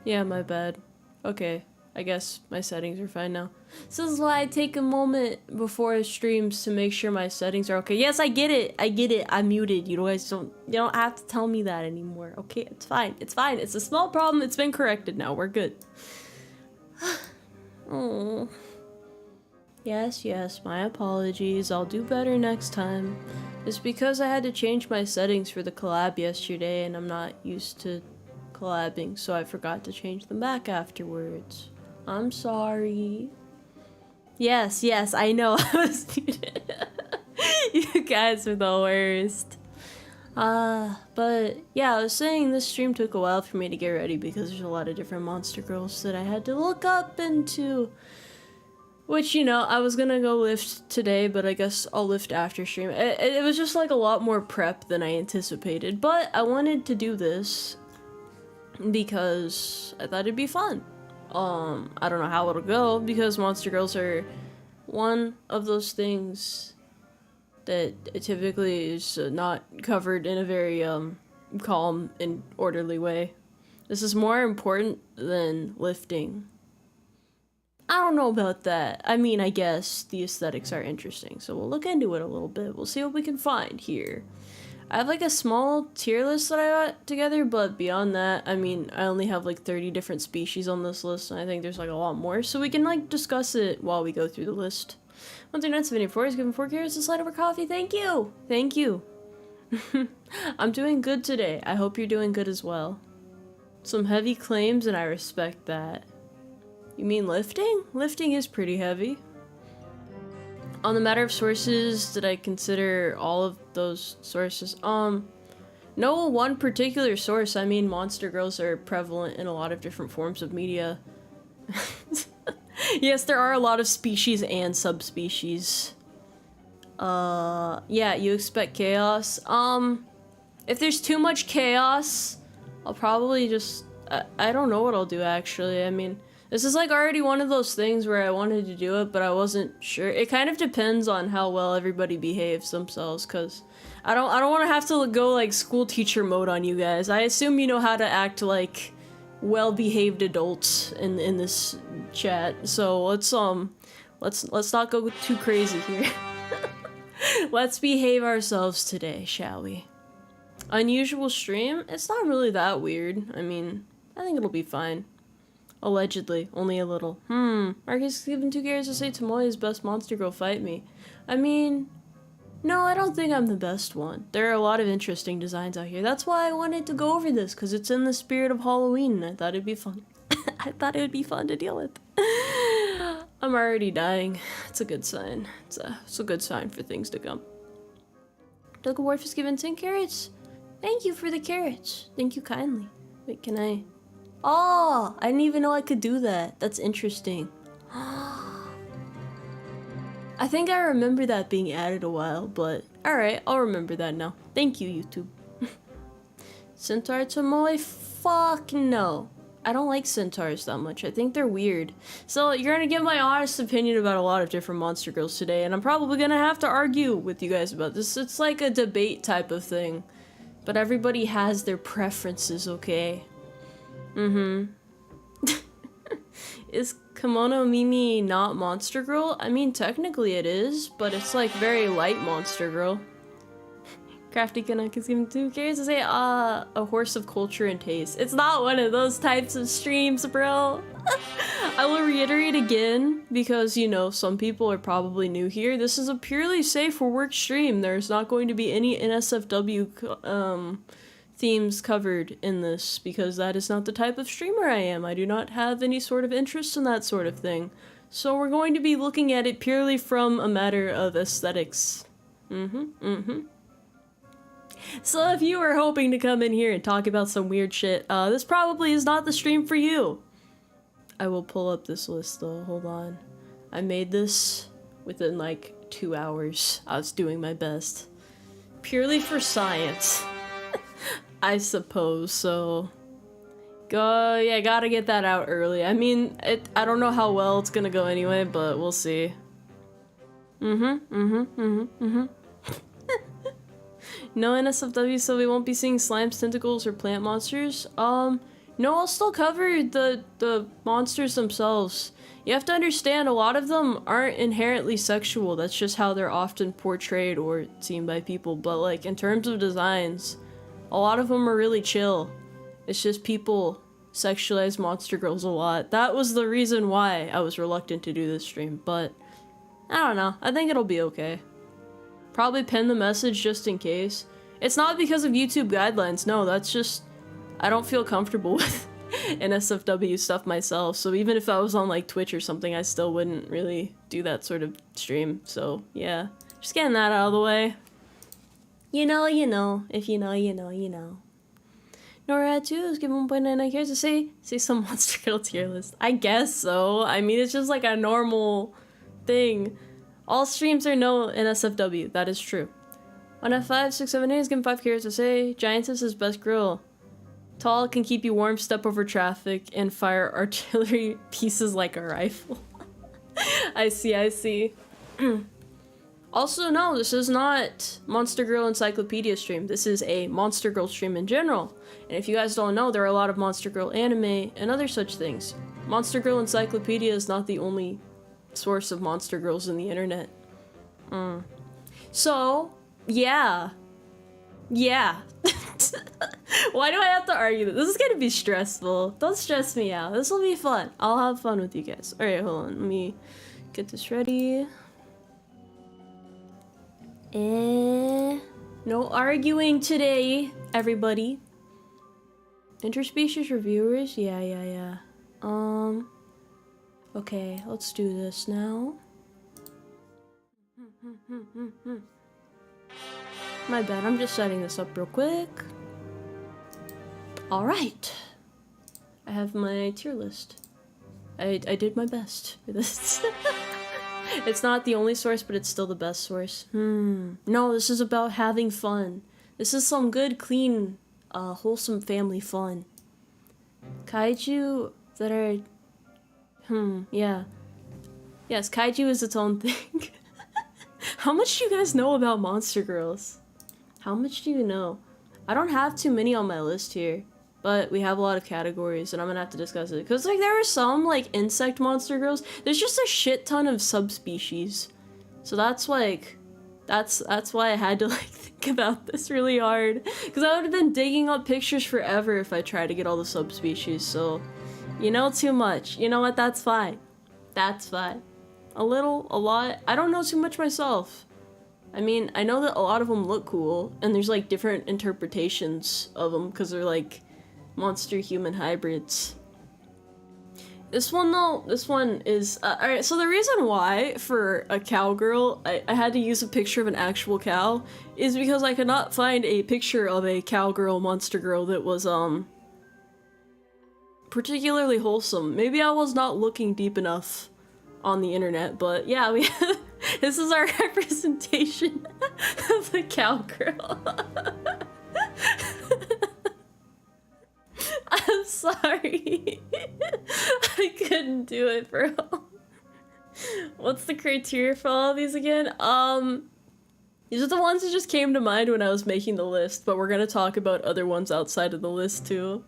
Yeah, my bad. Okay, I guess my settings are fine now. This is why I take a moment before streams to make sure my settings are okay. Yes, I get it. I get it. I'm muted. You guys you don't have to tell me that anymore. Okay, it's fine. It's fine. It's a small problem. It's been corrected now. We're good. Oh. Yes, my apologies. I'll do better next time. It's because I had to change my settings for the collab yesterday and I'm not used to collabing, so I forgot to change them back afterwards. I'm sorry. Yes, I know. I was muted. You guys are the worst. But yeah, I was saying this stream took a while for me to get ready because there's a lot of different monster girls that I had to look up into. Which, you know, I was gonna go lift today, but I guess I'll lift after stream. It was just like a lot more prep than I anticipated, but I wanted to do this because I thought it'd be fun. I don't know how it'll go because monster girls are one of those things that typically is not covered in a very calm and orderly way. This is more important than lifting. I don't know about that. I mean, I guess the aesthetics are interesting, so we'll look into it a little bit. We'll see what we can find here. I have like a small tier list that I got together, but beyond that, I mean, I only have like 30 different species on this list, and I think there's like a lot more, so we can like discuss it while we go through the list. 13974 is given 4 carrots to slide over coffee. Thank you! Thank you. I'm doing good today. I hope you're doing good as well. Some heavy claims, and I respect that. You mean lifting? Lifting is pretty heavy. On the matter of sources, did I consider all of those sources? No one particular source. I mean, monster girls are prevalent in a lot of different forms of media. Yes, there are a lot of species and subspecies. Yeah, you expect chaos. If there's too much chaos, I'll probably just... I don't know what I'll do, actually. I mean... This is like already one of those things where I wanted to do it, but I wasn't sure. It kind of depends on how well everybody behaves themselves, because I don't want to have to go like school teacher mode on you guys. I assume you know how to act like well-behaved adults in this chat. So let's not go too crazy here. Let's behave ourselves today, shall we? Unusual stream? It's not really that weird. I mean, I think it'll be fine. Allegedly, only a little. Marcus is given 2 carrots to say Tomoe is best monster girl, fight me. I mean, no, I don't think I'm the best one. There are a lot of interesting designs out here. That's why I wanted to go over this, because it's in the spirit of Halloween, and I thought it'd be fun. I thought it would be fun to deal with. I'm already dying. It's a good sign. It's a good sign for things to come. Doug Wharf is given 10 carrots. Thank you for the carrots. Thank you kindly. Wait, can I... Oh, I didn't even know I could do that. That's interesting. I think I remember that being added a while, but alright, I'll remember that now. Thank you, YouTube. Centaur Tomoe? Fuck no. I don't like centaurs that much. I think they're weird. So you're gonna get my honest opinion about a lot of different monster girls today, and I'm probably gonna have to argue with you guys about this. It's like a debate type of thing. But everybody has their preferences, okay? Is Kimono Mimi not Monster Girl? I mean, technically it is, but it's like very light Monster Girl. Crafty Canuck is given 2 carrots to say, a horse of culture and taste. It's not one of those types of streams, bro. I will reiterate again, because, you know, some people are probably new here. This is a purely safe for work stream. There's not going to be any NSFW, themes covered in this, because that is not the type of streamer I am. I do not have any sort of interest in that sort of thing. So we're going to be looking at it purely from a matter of aesthetics. So if you were hoping to come in here and talk about some weird shit, this probably is not the stream for you. I will pull up this list though, hold on. I made this within like 2 hours. I was doing my best. Purely for science. I suppose, so... Yeah, gotta get that out early. I mean, I don't know how well it's gonna go anyway, but we'll see. No NSFW, so we won't be seeing slimes, tentacles, or plant monsters? No, I'll still cover the monsters themselves. You have to understand, a lot of them aren't inherently sexual. That's just how they're often portrayed or seen by people. But like, in terms of designs, a lot of them are really chill. It's just people sexualize monster girls a lot. That was the reason why I was reluctant to do this stream, but I don't know. I think it'll be okay. Probably pin the message just in case. It's not because of YouTube guidelines, no, that's just, I don't feel comfortable with NSFW stuff myself, so even if I was on like Twitch or something, I still wouldn't really do that sort of stream, so yeah. Just getting that out of the way. You know, if you know, you know, you know. Nora too is given 1.99 cares to say some monster girl tier list. I guess so. I mean, it's just like a normal thing. All streams are no NSFW, that is true. 1F5678 is given 5 cares to say Giantess is best girl. Tall, can keep you warm, step over traffic, and fire artillery pieces like a rifle. I see. Also, no, this is not Monster Girl Encyclopedia stream. This is a Monster Girl stream in general. And if you guys don't know, there are a lot of Monster Girl anime and other such things. Monster Girl Encyclopedia is not the only source of monster girls in the internet. So, yeah. Why do I have to argue this? This is gonna be stressful. Don't stress me out. This will be fun. I'll have fun with you guys. Alright, hold on. Let me get this ready. No arguing today, everybody. Interspecies reviewers? Yeah. Okay, let's do this now. My bad, I'm just setting this up real quick. Alright. I have my tier list. I did my best for this. It's not the only source, but it's still the best source. No, this is about having fun. This is some good, clean, wholesome family fun. Kaiju that are... yeah. Yes, kaiju is its own thing. How much do you guys know about monster girls? How much do you know? I don't have too many on my list here, but we have a lot of categories, and I'm gonna have to discuss it. Because, like, there are some, like, insect monster girls. There's just a shit ton of subspecies. So that's, like... That's why I had to, like, think about this really hard. Because I would have been digging up pictures forever if I tried to get all the subspecies, so... You know too much. You know what? That's fine. That's fine. A little, a lot. I don't know too much myself. I mean, I know that a lot of them look cool, and there's, like, different interpretations of them, because they're, like, monster-human hybrids. This one, though, this one is... alright, so the reason why, for a cowgirl, I had to use a picture of an actual cow, is because I could not find a picture of a cowgirl monster girl that was, particularly wholesome. Maybe I was not looking deep enough on the internet, but yeah, we this is our representation of the cowgirl. I'm sorry. I couldn't do it, bro. What's the criteria for all of these again? These are the ones that just came to mind when I was making the list, but we're gonna talk about other ones outside of the list too.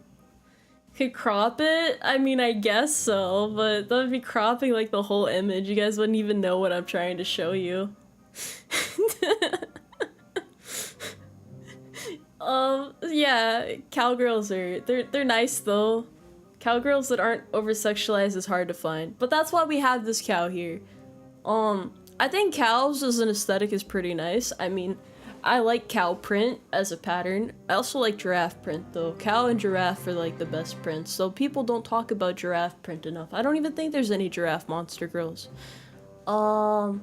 Could crop it? I mean, I guess so, but that would be cropping like the whole image. You guys wouldn't even know what I'm trying to show you. Yeah, cowgirls are, they're nice though. Cowgirls that aren't over-sexualized is hard to find, but that's why we have this cow here. I think cows as an aesthetic is pretty nice. I mean, I like cow print as a pattern. I also like giraffe print though. Cow and giraffe are like the best prints, so people don't talk about giraffe print enough. I don't even think there's any giraffe monster girls. So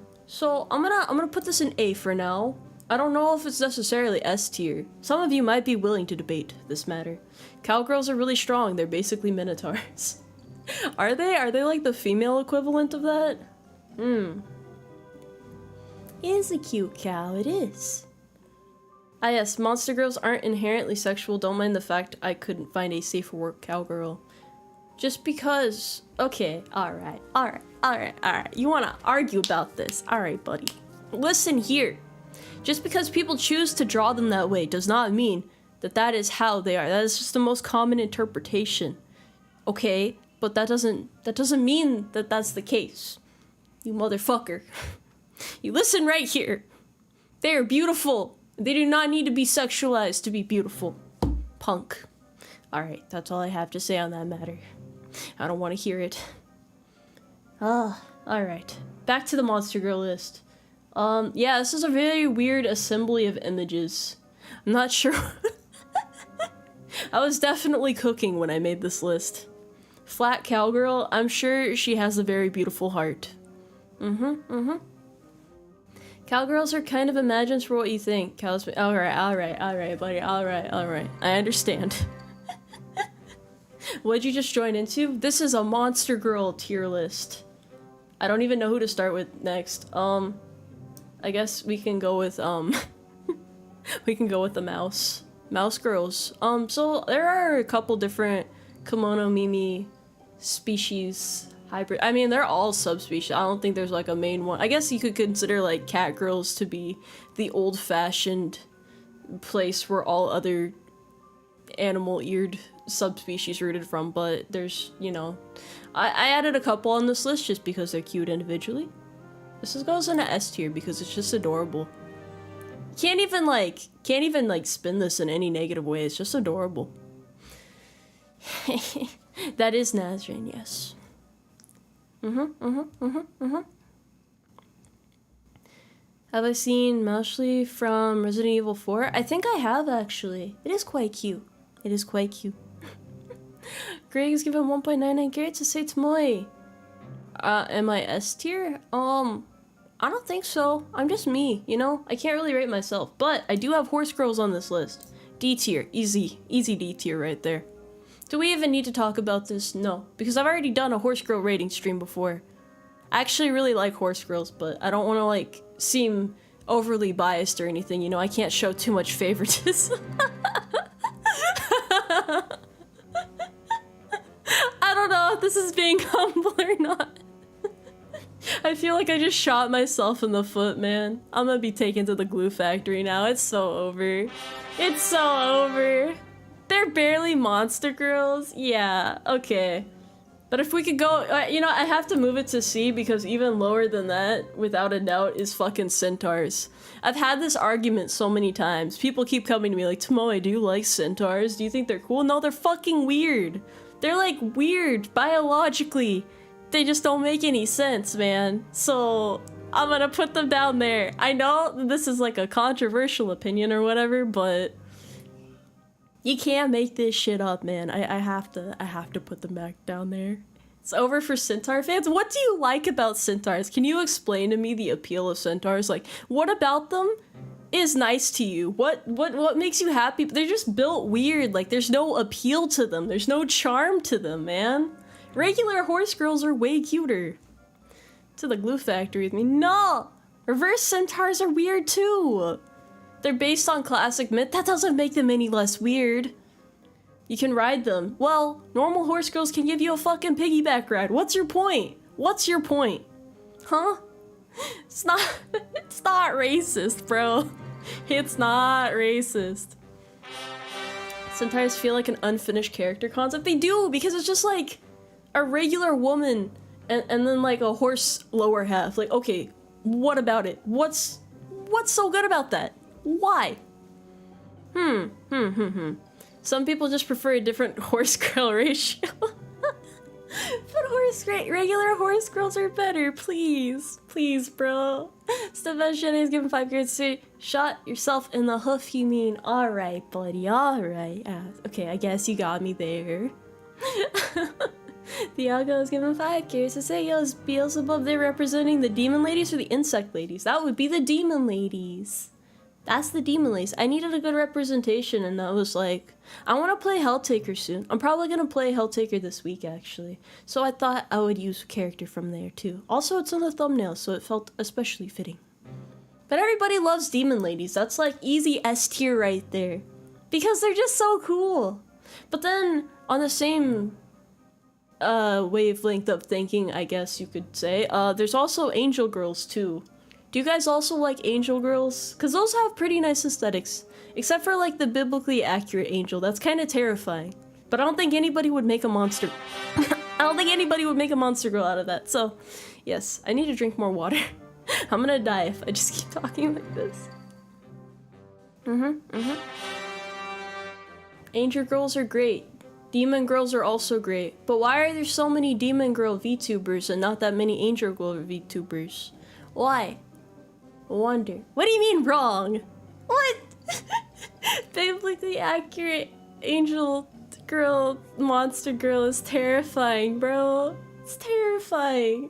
I'm gonna put this in A for now. I don't know if it's necessarily S tier. Some of you might be willing to debate this matter. Cowgirls are really strong. They're basically minotaurs. Are they? Are they like the female equivalent of that? It is a cute cow, it is. Ah yes, monster girls aren't inherently sexual. Don't mind the fact I couldn't find a safe for work cowgirl. Just because... Okay, alright. You wanna argue about this. Alright, buddy. Listen here. Just because people choose to draw them that way does not mean that is how they are. That is just the most common interpretation. Okay, but that doesn't mean that that's the case. You motherfucker. You listen right here. They are beautiful. They do not need to be sexualized to be beautiful. Punk. Alright, that's all I have to say on that matter. I don't want to hear it. Alright. Back to the Monster Girl list. Yeah, this is a very weird assembly of images. I'm not sure. I was definitely cooking when I made this list. Flat Cowgirl, I'm sure she has a very beautiful heart. Cowgirls are kind of imagined for what you think. Cows. Alright, buddy. Alright. I understand. What'd you just join into? This is a Monster Girl tier list. I don't even know who to start with next. I guess we can go with, we can go with the mouse. Mouse girls. So there are a couple different kimono mimi species. Hybrid. I mean, they're all subspecies. I don't think there's like a main one. I guess you could consider like cat girls to be the old-fashioned place where all other animal-eared subspecies rooted from, but there's, you know, I added a couple on this list just because they're cute individually. This goes into S tier because it's just adorable. Can't even like spin this in any negative way. It's just adorable. That is Nazrin, yes. Have I seen Mousley from Resident Evil 4? I think I have, actually. It is quite cute. It is quite cute. Greg's given 1.99 carats to say Tomoe. Am I S tier? I don't think so. I'm just me, you know? I can't really rate myself, but I do have horse girls on this list. D tier. Easy D tier right there. Do we even need to talk about this? No, because I've already done a horse girl rating stream before. I actually really like horse girls, but I don't want to like seem overly biased or anything, you know? I can't show too much favoritism. I don't know if this is being humble or not. I feel like I just shot myself in the foot, man. I'm gonna be taken to the glue factory now. It's so over. It's so over. They're barely monster girls? Yeah, okay. But if we could go, you know, I have to move it to C because even lower than that, without a doubt, is fucking centaurs. I've had this argument so many times. People keep coming to me like, Tomoe, do you like centaurs? Do you think they're cool? No, they're fucking weird. They're like weird, biologically. They just don't make any sense, man. So I'm gonna put them down there. I know this is like a controversial opinion or whatever, but you can't make this shit up, man. I have to put them back down there. It's over for centaur fans. What do you like about centaurs? Can you explain to me the appeal of centaurs? Like, what about them is nice to you? What makes you happy? They're just built weird. Like, there's no appeal to them. There's no charm to them, man. Regular horse girls are way cuter. To the glue factory with me. No! Reverse centaurs are weird too. They're based on classic myth. That doesn't make them any less weird. You can ride them. Well, normal horse girls can give you a fucking piggyback ride. What's your point? What's your point? Huh? It's not racist, bro. It's not racist. Centaurs feel like an unfinished character concept. They do, because it's just like a regular woman and then like a horse lower half. Like, okay, what about it? What's so good about that? Why? Some people just prefer a different horse girl ratio. But regular horse girls are better, please. Please, bro. Stefan Shen has given 5 cards to say, shot yourself in the hoof, you mean? Alright, buddy, alright. Okay, I guess you got me there. Thiago has given 5 cards to say, yo, is Beelzebub there representing the demon ladies or the insect ladies? That would be the demon ladies. That's the demon ladies. I needed a good representation, and I was like, I want to play Helltaker soon. I'm probably going to play Helltaker this week, actually. So I thought I would use a character from there, too. Also, it's on the thumbnail, so it felt especially fitting. But everybody loves demon ladies. That's like easy S tier right there. Because they're just so cool. But then, on the same wavelength of thinking, I guess you could say, there's also angel girls, too. Do you guys also like angel girls? Because those have pretty nice aesthetics. Except for like the biblically accurate angel. That's kind of terrifying. But I don't think anybody would make a monster. I don't think anybody would make a monster girl out of that. So, yes, I need to drink more water. I'm gonna die if I just keep talking like this. Angel girls are great. Demon girls are also great. But why are there so many demon girl VTubers and not that many angel girl VTubers? Why? Wonder. What do you mean wrong? What? Biblically accurate angel girl, monster girl is terrifying, bro. It's terrifying.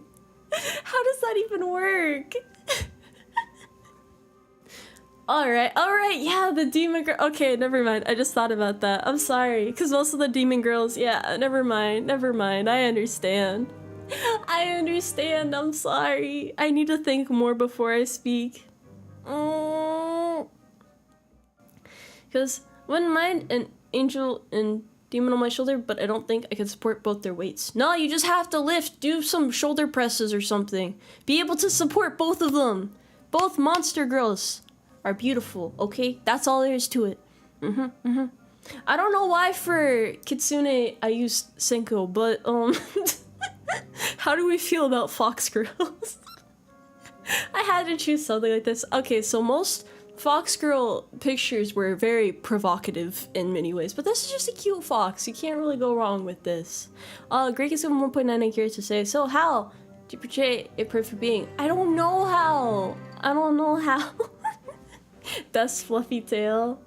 How does that even work? Alright, yeah, the demon girl. Okay, never mind. I just thought about that. I'm sorry, because most of the demon girls, yeah, never mind. I understand. I'm sorry. I need to think more before I speak. Because wouldn't mind an angel and demon on my shoulder, but I don't think I can support both their weights. No, you just have to lift, do some shoulder presses or something. Be able to support both of them. Both monster girls are beautiful, okay? That's all there is to it. I don't know why for Kitsune I used Senko, but how do we feel about fox girls? I had to choose something like this. Okay, so most fox girl pictures were very provocative in many ways, but this is just a cute fox. You can't really go wrong with this. Great is 1.9 curious to say, so how do you portray a perfect being? I don't know how. Best fluffy tail.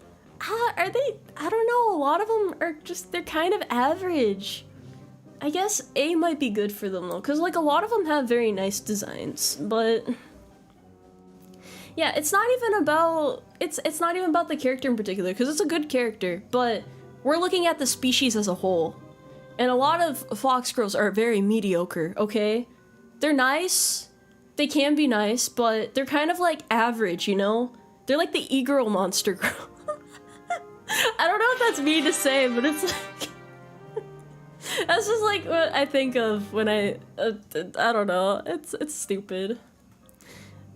Are they? I don't know. A lot of them are just, they're kind of average. I guess A might be good for them though, because like a lot of them have very nice designs, but yeah, it's not even about the character in particular, because it's a good character, but we're looking at the species as a whole. And a lot of fox girls are very mediocre, okay? They're nice, they can be nice, but they're kind of like average, you know? They're like the e-girl monster girl. I don't know if that's mean to say, but it's like that's just like what I think of when I don't know. It's stupid.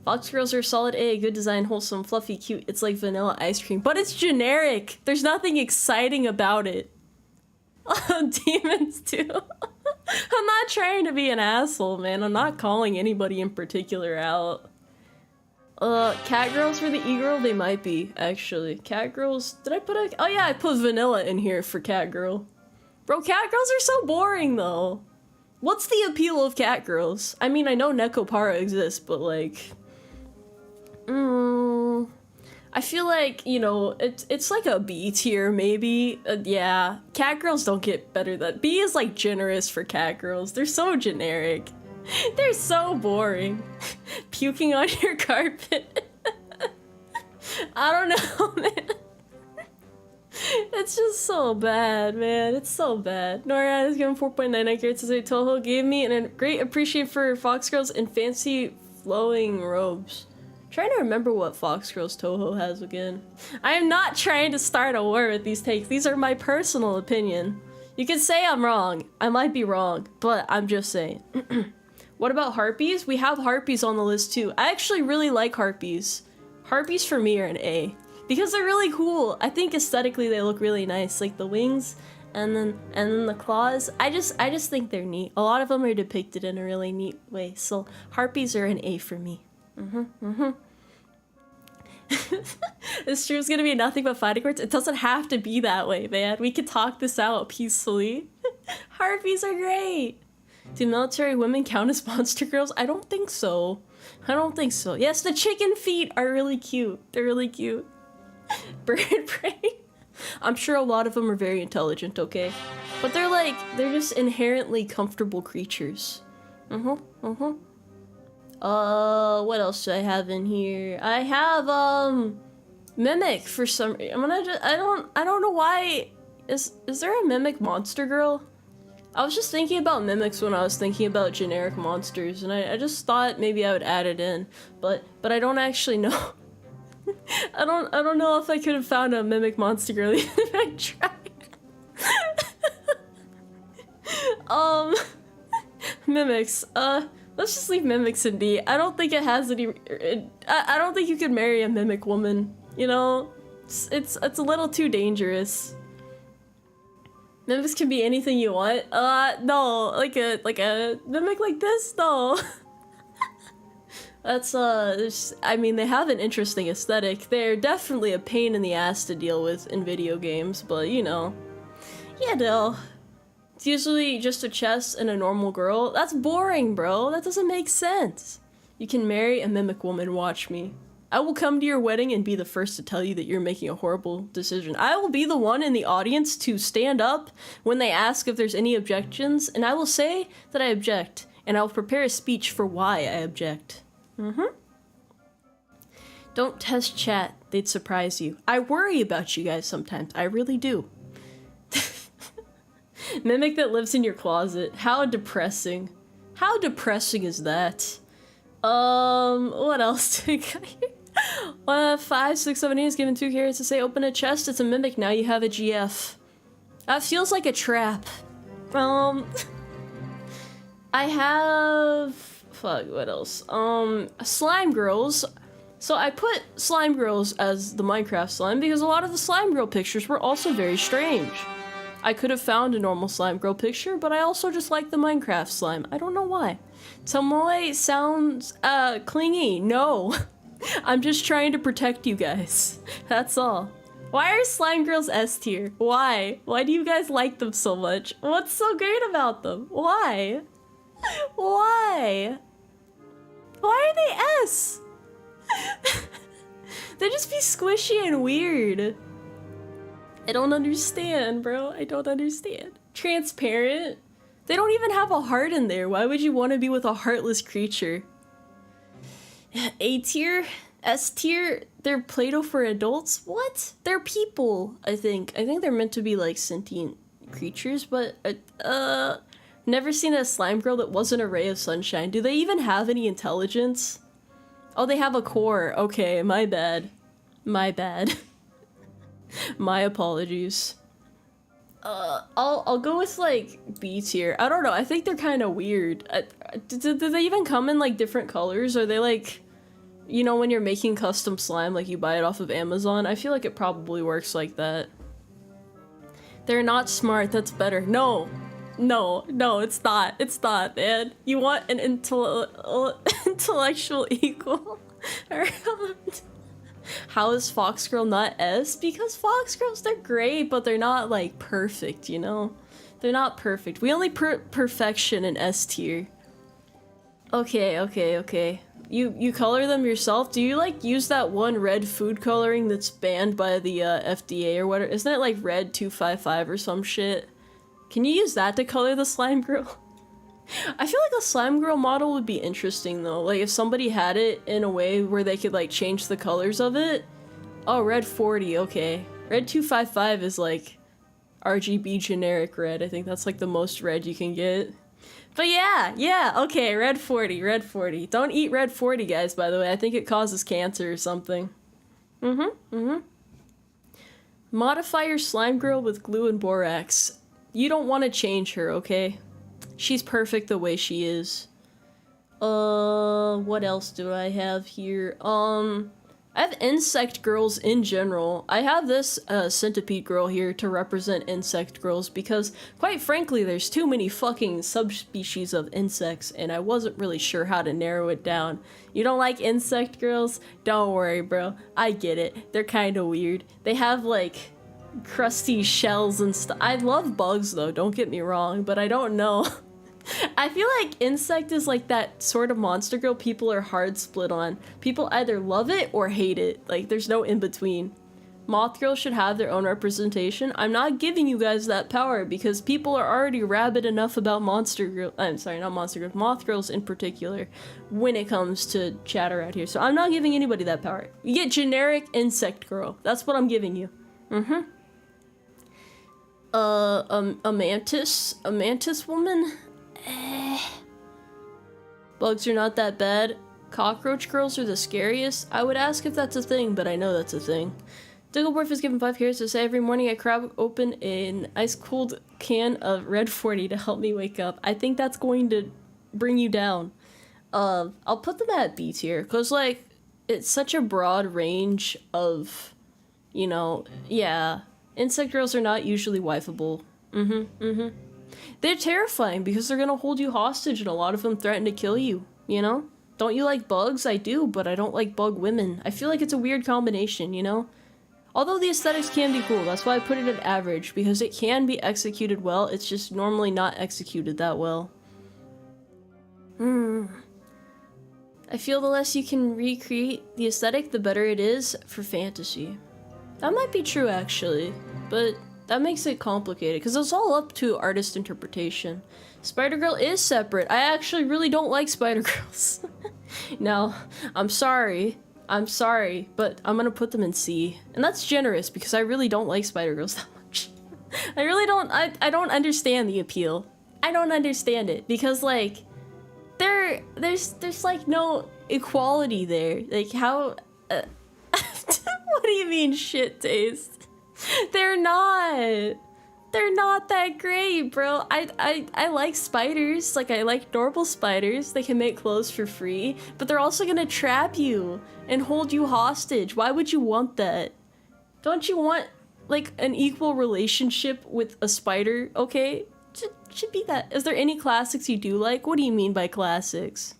Fox girls are solid A, good design, wholesome, fluffy, cute. It's like vanilla ice cream, but it's generic. There's nothing exciting about it. Demons too. I'm not trying to be an asshole, man. I'm not calling anybody in particular out. Cat girls for the e-girl? They might be, actually. Cat girls, did I put a, oh yeah, I put vanilla in here for cat girl. Bro, cat girls are so boring though. What's the appeal of cat girls? I mean, I know Nekopara exists, but like, I feel like, you know, it's like a B tier maybe. Yeah, cat girls don't get better than, B is like generous for cat girls. They're so generic. They're so boring. Puking on your carpet. I don't know, man. It's just so bad, man. It's so bad. Nora is given 4.9. I care to say Toho gave me a great appreciation for fox girls in fancy flowing robes. Trying to remember what fox girls Toho has again. I am not trying to start a war with these takes. These are my personal opinion. You can say I'm wrong. I might be wrong, but I'm just saying. What about Harpies? We have Harpies on the list too. I actually really like Harpies. Harpies for me are an A. Because they're really cool. I think aesthetically they look really nice. Like the wings and then the claws. I just think they're neat. A lot of them are depicted in a really neat way. So Harpies are an A for me. This stream's gonna be nothing but fighting words. It doesn't have to be that way, man. We can talk this out peacefully. Harpies are great. Do military women count as monster girls? I don't think so. Yes, the chicken feet are really cute. They're really cute. Bird brain. I'm sure a lot of them are very intelligent, okay? But they're just inherently comfortable creatures. What else do I have in here? I have, Mimic for some reason. I don't know why. Is there a Mimic monster girl? I was just thinking about mimics when I was thinking about generic monsters, and I just thought maybe I would add it in, but I don't actually know. I don't know if I could have found a mimic monster girl even if I tried. Mimics. Let's just leave mimics in D. I don't think it has any. I don't think you could marry a mimic woman. You know, it's a little too dangerous. Mimics can be anything you want. No, like a mimic like this, no. That's I mean, they have an interesting aesthetic. They're definitely a pain in the ass to deal with in video games, but you know, it's usually just a chest and a normal girl. That's boring, bro. That doesn't make sense. You can marry a mimic woman. Watch me. I will come to your wedding and be the first to tell you that you're making a horrible decision. I will be the one in the audience to stand up when they ask if there's any objections, and I will say that I object, and I will prepare a speech for why I object. Don't test chat. They'd surprise you. I worry about you guys sometimes. I really do. Mimic that lives in your closet. How depressing. How depressing is that? What else do we got here? 5, 6, 7, 8 is given 2 carrots to say open a chest. It's a mimic. Now you have a GF. That feels like a trap. I have... Fuck, what else? Slime girls. So I put slime girls as the Minecraft slime because a lot of the slime girl pictures were also very strange. I could have found a normal slime girl picture, but I also just like the Minecraft slime. I don't know why. Tomoe sounds, clingy. No. I'm just trying to protect you guys. That's all. Why are slime girls S tier? Why? Why do you guys like them so much? What's so great about them? Why? Why? Why are they S? They just be squishy and weird. I don't understand, bro. I don't understand. Transparent? They don't even have a heart in there. Why would you want to be with a heartless creature? A tier? S tier? They're Play-Doh for adults? What? They're people, I think. I think they're meant to be like sentient creatures, but never seen a slime girl that wasn't a ray of sunshine. Do they even have any intelligence? Oh, they have a core. Okay, my bad. My bad. My apologies. I'll go with like B tier. I don't know. I think they're kind of weird. Do they even come in like different colors? Are they like, you know, when you're making custom slime, like you buy it off of Amazon? I feel like it probably works like that. They're not smart. That's better. No, it's not. It's not, man. You want an intellectual equal around. How is Fox Girl not S? Because Fox Girls, they're great, but they're not like perfect, you know? They're not perfect. We only perfection in S tier. Okay. You color them yourself? Do you like use that one red food coloring that's banned by the FDA or whatever? Isn't it like red 255 or some shit? Can you use that to color the slime girl? I feel like a slime girl model would be interesting though. Like if somebody had it in a way where they could like change the colors of it. Oh, red 40, okay. Red 255 is like RGB generic red. I think that's like the most red you can get. But yeah, okay, red 40. Don't eat red 40, guys, by the way. I think it causes cancer or something. Modify your slime girl with glue and borax. You don't want to change her, okay? She's perfect the way she is. What else do I have here? I have insect girls in general. I have this centipede girl here to represent insect girls because, quite frankly, there's too many fucking subspecies of insects and I wasn't really sure how to narrow it down. You don't like insect girls? Don't worry, bro. I get it. They're kind of weird. They have, like, crusty shells and stuff. I love bugs, though, don't get me wrong, but I don't know. I feel like insect is like that sort of monster girl people are hard split on. People either love it or hate it. Like, there's no in between. Moth girls should have their own representation. I'm not giving you guys that power because people are already rabid enough about monster girl. I'm sorry, not monster girls. Moth girls in particular when it comes to chatter out here. So I'm not giving anybody that power. You get generic insect girl. That's what I'm giving you. A mantis woman? Bugs are not that bad. Cockroach girls are the scariest. I would ask if that's a thing, but I know that's a thing. Diggleborf is given 5 carrots to say every morning I crack open an ice-cold can of red 40 to help me wake up. I think that's going to bring you down. I'll put them at B tier, cause like, it's such a broad range of, you know, yeah. Insect girls are not usually wifeable. They're terrifying because they're gonna hold you hostage and a lot of them threaten to kill you, you know? Don't you like bugs? I do, but I don't like bug women. I feel like it's a weird combination, you know? Although the aesthetics can be cool, that's why I put it at average, because it can be executed well, it's just normally not executed that well. I feel the less you can recreate the aesthetic, the better it is for fantasy. That might be true, actually, but that makes it complicated, because it's all up to artist interpretation. Spider-Girl is separate. I actually really don't like Spider-Girls. Now, I'm sorry, but I'm gonna put them in C. And that's generous, because I really don't like Spider-Girls that much. I really don't, I don't understand the appeal. I don't understand it, because, like, there's like no equality there. Like, how, what do you mean shit taste? They're not that great, bro. I like spiders. Like, I like normal spiders. They can make clothes for free, but they're also gonna trap you and hold you hostage. Why would you want that? Don't you want, like, an equal relationship with a spider? Okay, should be that. Is there any classics you do like? What do you mean by classics?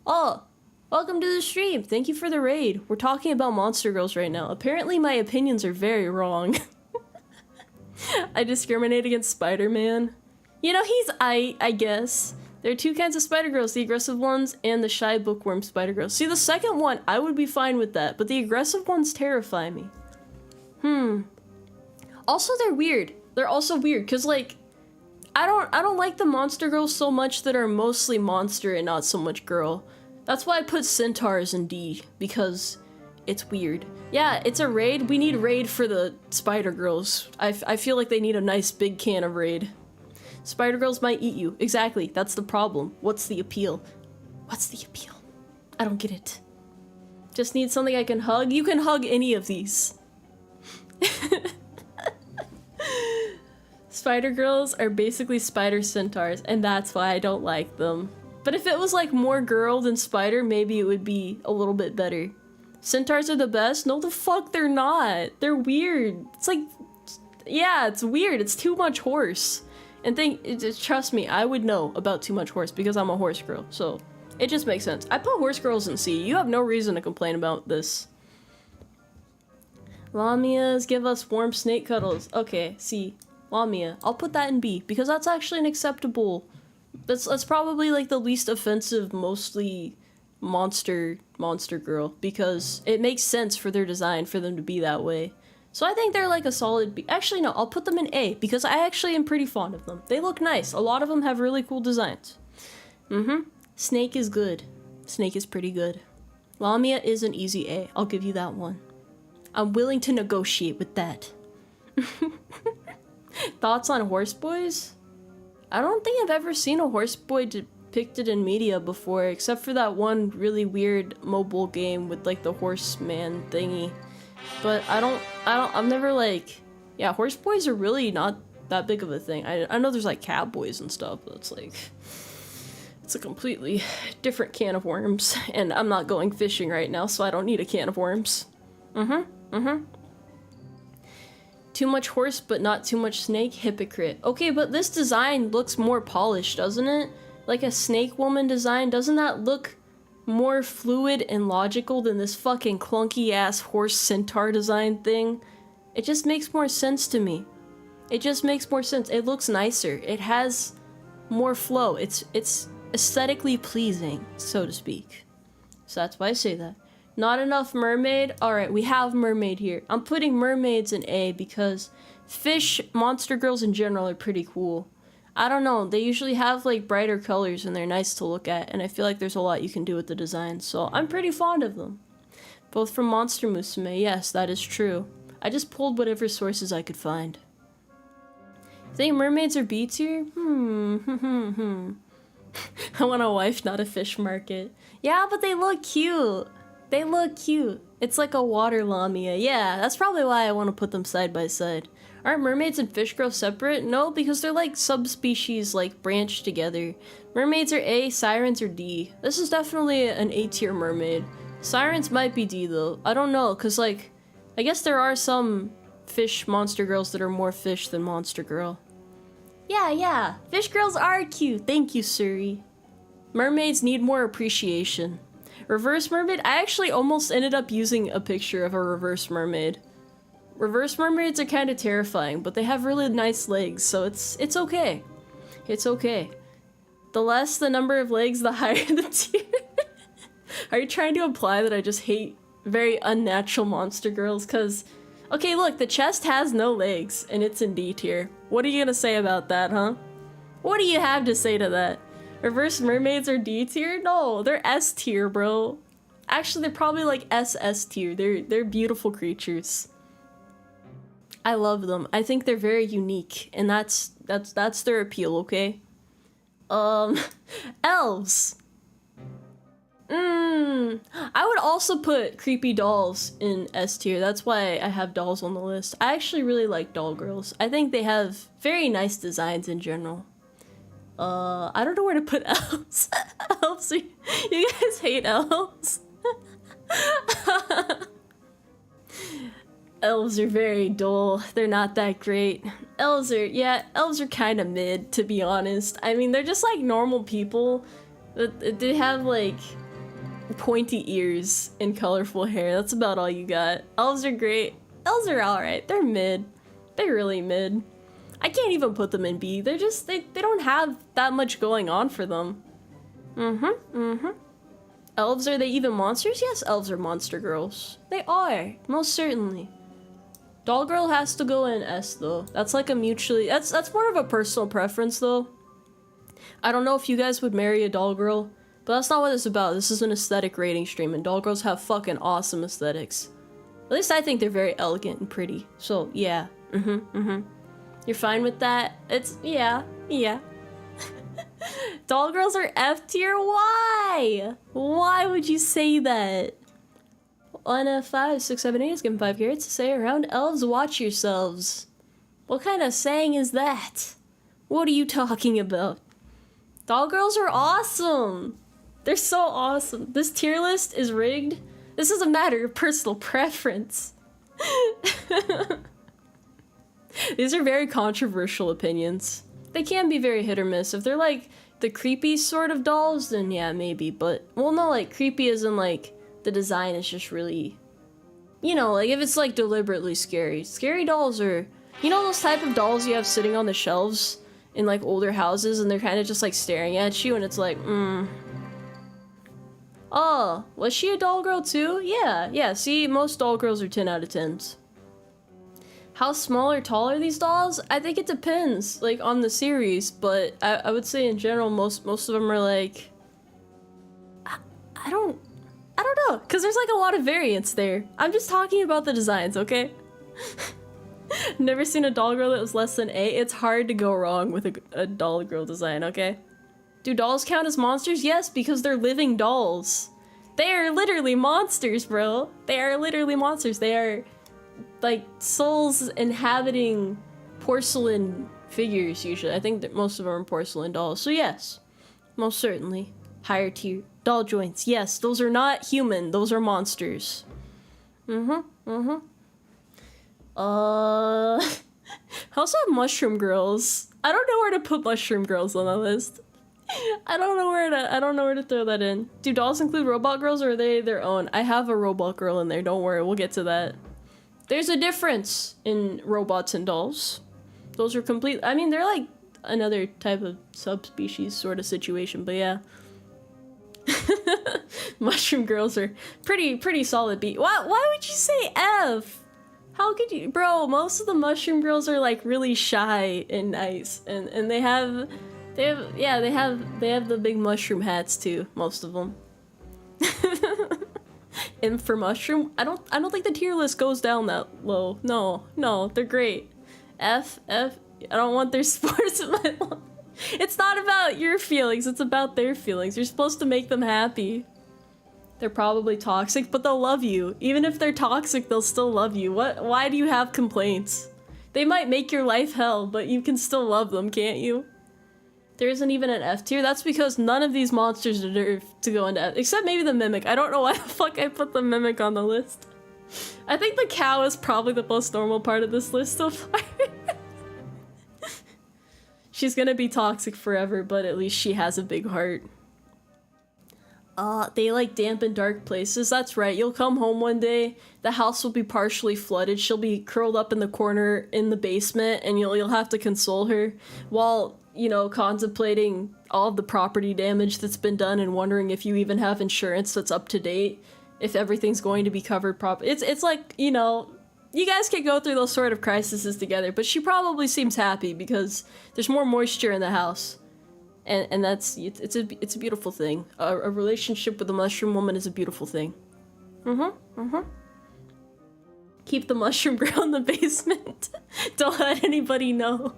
Oh, welcome to the stream. Thank you for the raid. We're talking about monster girls right now. Apparently my opinions are very wrong. I discriminate against Spider-Man. You know, he's I guess. There are two kinds of Spider-Girls, the aggressive ones and the shy bookworm Spider-Girls. See, the second one, I would be fine with that, but the aggressive ones terrify me. Also, they're weird. They're also weird, because, like, I don't like the monster girls so much that are mostly monster and not so much girl. That's why I put centaurs in D, because it's weird. Yeah, it's a raid. We need raid for the spider girls. I feel like they need a nice big can of raid. Spider girls might eat you. Exactly, that's the problem. What's the appeal? What's the appeal? I don't get it. Just need something I can hug? You can hug any of these. Spider girls are basically spider centaurs, and that's why I don't like them. But if it was like more girl than spider, maybe it would be a little bit better. Centaurs are the best? No, the fuck they're not. They're weird. It's like, yeah, it's weird. It's too much horse. And trust me, I would know about too much horse because I'm a horse girl, so it just makes sense. I put horse girls in C. You have no reason to complain about this. Lamias give us warm snake cuddles. Okay, C. Lamia. I'll put that in B because that's actually an acceptable. That's probably like the least offensive, mostly monster girl, because it makes sense for their design for them to be that way. So I think they're like a solid B. Actually, no, I'll put them in A because I actually am pretty fond of them. They look nice. A lot of them have really cool designs. Snake is good. Snake is pretty good. Lamia is an easy A. I'll give you that one. I'm willing to negotiate with that. Thoughts on horse boys? I don't think I've ever seen a horse boy depicted in media before, except for that one really weird mobile game with like the horseman thingy. But I've never like, yeah, horse boys are really not that big of a thing. I know there's like cowboys and stuff, but it's like, it's a completely different can of worms, and I'm not going fishing right now, so I don't need a can of worms. Too much horse, but not too much snake? Hypocrite. Okay, but this design looks more polished, doesn't it? Like a snake woman design, doesn't that look more fluid and logical than this fucking clunky ass horse centaur design thing? It just makes more sense to me. It just makes more sense. It looks nicer. It has more flow. It's aesthetically pleasing, so to speak. So that's why I say that. Not enough mermaid? Alright, we have mermaid here. I'm putting mermaids in A because fish monster girls in general are pretty cool. I don't know, they usually have like brighter colors and they're nice to look at, and I feel like there's a lot you can do with the design, so I'm pretty fond of them. Both from Monster Musume, yes, that is true. I just pulled whatever sources I could find. Think mermaids are B tier? I want a wife, not a fish market. Yeah, but they look cute. They look cute. It's like a water lamia. Yeah, that's probably why I want to put them side by side. Aren't mermaids and fish girls separate? No, because they're like subspecies, like branched together. Mermaids are A, sirens are D. This is definitely an A tier mermaid. Sirens might be D though. I don't know, cause like, I guess there are some fish monster girls that are more fish than monster girl. Yeah, fish girls are cute. Thank you, Suri. Mermaids need more appreciation. Reverse mermaid? I actually almost ended up using a picture of a reverse mermaid. Reverse mermaids are kind of terrifying, but they have really nice legs, so it's okay. It's okay. The less the number of legs, the higher the tier. Are you trying to imply that I just hate very unnatural monster girls? Cause, okay, look, the chest has no legs, and it's in D tier. What are you gonna say about that, huh? What do you have to say to that? Reverse mermaids are D tier? No, they're S tier, bro. Actually, they're probably like SS tier. They're beautiful creatures. I love them. I think they're very unique, and that's their appeal, okay? Elves. I would also put creepy dolls in S tier. That's why I have dolls on the list. I actually really like doll girls. I think they have very nice designs in general. I don't know where to put elves. Elves, you guys hate elves? Elves are very dull. They're not that great. Elves are kind of mid, to be honest. I mean, they're just like normal people. They have like pointy ears and colorful hair. That's about all you got. Elves are great. Elves are alright. They're mid. They're really mid. I can't even put them in B. They're just, they don't have that much going on for them. Elves, are they even monsters? Yes, elves are monster girls. They are, most certainly. Doll girl has to go in S though. That's like a mutually, that's more of a personal preference though. I don't know if you guys would marry a doll girl, but that's not what it's about. This is an aesthetic rating stream, and doll girls have fucking awesome aesthetics. At least I think they're very elegant and pretty. So yeah, You're fine with that? It's, yeah. Doll girls are F tier? Why? Why would you say that? On 5, 6, 7, 8 is given 5 carrots to say around elves, watch yourselves. What kind of saying is that? What are you talking about? Doll girls are awesome. They're so awesome. This tier list is rigged. This is a matter of personal preference. These are very controversial opinions. They can be very hit or miss. If they're like the creepy sort of dolls, then yeah, maybe. But, well, no, like creepy as in like the design is just really, you know, like if it's like deliberately scary. Scary dolls are, you know, those type of dolls you have sitting on the shelves in like older houses, and they're kind of just like staring at you, and it's like, Oh, was she a doll girl too? Yeah, see, most doll girls are 10 out of 10s. How small or tall are these dolls? I think it depends, like, on the series, but I would say in general, most of them are like, I don't know, because there's like a lot of variance there. I'm just talking about the designs, okay? Never seen a doll girl that was less than A. It's hard to go wrong with a doll girl design, okay? Do dolls count as monsters? Yes, because they're living dolls. They are literally monsters, bro. They are literally monsters. They are like souls inhabiting porcelain figures usually. I think that most of them are porcelain dolls. So yes, most certainly. Higher tier. Doll joints. Yes, those are not human. Those are monsters. I also have mushroom girls. I don't know where to put mushroom girls on the list. I don't know where to throw that in. Do dolls include robot girls, or are they their own? I have a robot girl in there. Don't worry, we'll get to that. There's a difference in robots and dolls. Those are complete. I mean, they're like another type of subspecies sort of situation, but yeah. Mushroom girls are pretty solid B. Why would you say F? How could you, bro? Most of the mushroom girls are like really shy and nice, and they have the big mushroom hats too. Most of them. And for mushroom, I don't think the tier list goes down that low. No, they're great. F. I don't want their sports in my life. It's not about your feelings, it's about their feelings. You're supposed to make them happy. They're probably toxic, but they'll love you. Even if they're toxic, they'll still love you. Why do you have complaints? They might make your life hell, but you can still love them, can't you? There isn't even an F tier. That's because none of these monsters deserve to go into F, except maybe the Mimic. I don't know why the fuck I put the Mimic on the list. I think the cow is probably the most normal part of this list so far. She's gonna be toxic forever, but at least she has a big heart. They like damp and dark places. That's right. You'll come home one day, the house will be partially flooded. She'll be curled up in the corner in the basement, and you'll have to console her while, you know, contemplating all of the property damage that's been done and wondering if you even have insurance that's up to date, if everything's going to be covered properly. It's like, you know, you guys can go through those sort of crises together, but she probably seems happy because there's more moisture in the house. And that's, it's a beautiful thing. A relationship with a mushroom woman is a beautiful thing. Keep the mushroom girl in the basement. Don't let anybody know.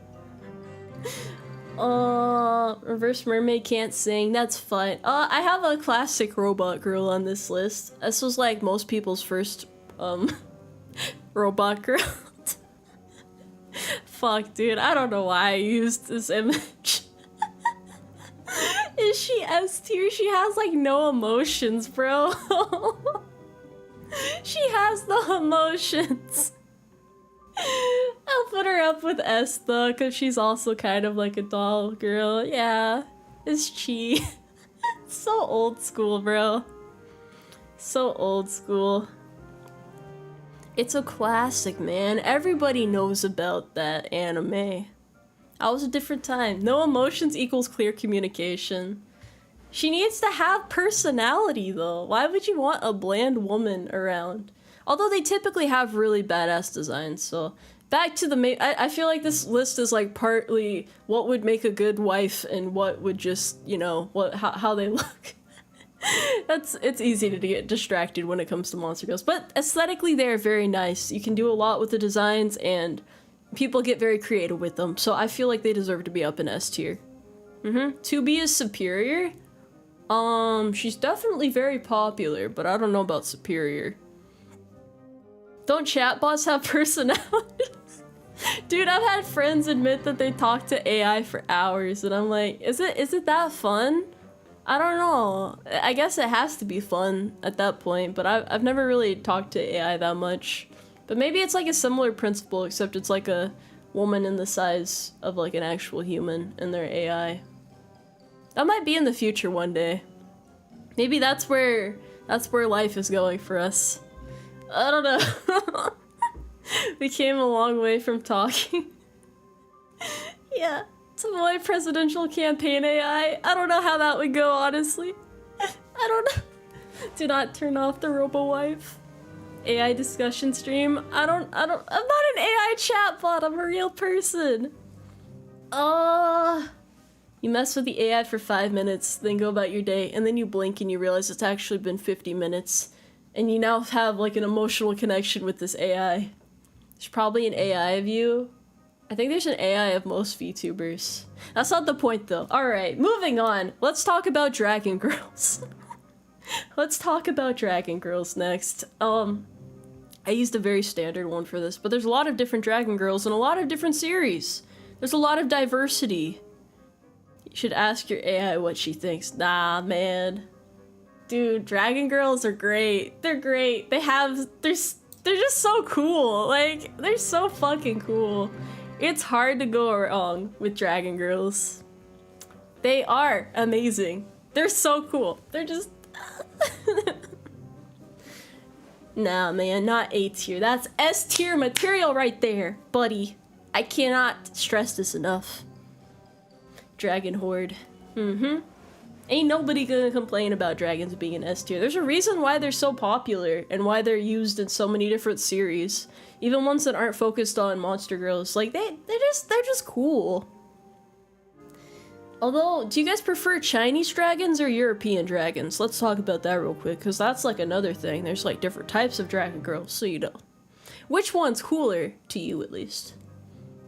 Reverse mermaid can't sing. That's fine. I have a classic robot girl on this list. This was like most people's first, robot girl. Fuck, dude. I don't know why I used this image. Is she S tier? She has like no emotions, bro. She has no emotions. I'll put her up with S though, cause she's also kind of like a doll girl. Yeah, it's Chi. So old school, bro. So old school. It's a classic, man. Everybody knows about that anime. That was a different time. No emotions equals clear communication. She needs to have personality, though. Why would you want a bland woman around? Although they typically have really badass designs, so... Back to the main... I feel like this list is, like, partly what would make a good wife and what would just, you know, how they look. It's easy to get distracted when it comes to monster girls. But aesthetically, they're very nice. You can do a lot with the designs, and... people get very creative with them, so I feel like they deserve to be up in S tier. 2B is superior. She's definitely very popular, but I don't know about superior. Don't chatbots have personalities? Dude, I've had friends admit that they talk to AI for hours, and I'm like, is it that fun? I don't know. I guess it has to be fun at that point, but I've never really talked to AI that much. But maybe it's like a similar principle, except it's like a woman in the size of like an actual human in their AI. That might be in the future one day. Maybe that's where life is going for us. I don't know. We came a long way from talking. Yeah, Tomoe presidential campaign AI. I don't know how that would go, honestly. I don't know. Do not turn off the robo-wife. AI discussion stream. I'm not an AI chatbot, I'm a real person. You mess with the AI for 5 minutes, then go about your day, and then you blink and you realize it's actually been 50 minutes. And you now have like an emotional connection with this AI. There's probably an AI of you. I think there's an AI of most VTubers. That's not the point though. Alright, moving on. Let's talk about Dragon Girls. Let's talk about Dragon Girls next. I used a very standard one for this, but there's a lot of different Dragon Girls and a lot of different series. There's a lot of diversity. You should ask your AI what she thinks. Nah, man. Dude, Dragon Girls are great. They're great. They're just so cool. Like, they're so fucking cool. It's hard to go wrong with Dragon Girls. They are amazing. They're so cool. They're just... Nah, man, not A tier. That's S tier material right there, buddy. I cannot stress this enough. Dragon Horde. Ain't nobody gonna complain about dragons being an S tier. There's a reason why they're so popular and why they're used in so many different series. Even ones that aren't focused on monster girls. Like, they're just cool. Although, do you guys prefer Chinese dragons or European dragons? Let's talk about that real quick, because that's like another thing. There's like different types of dragon girls, so you know. Which one's cooler, to you at least?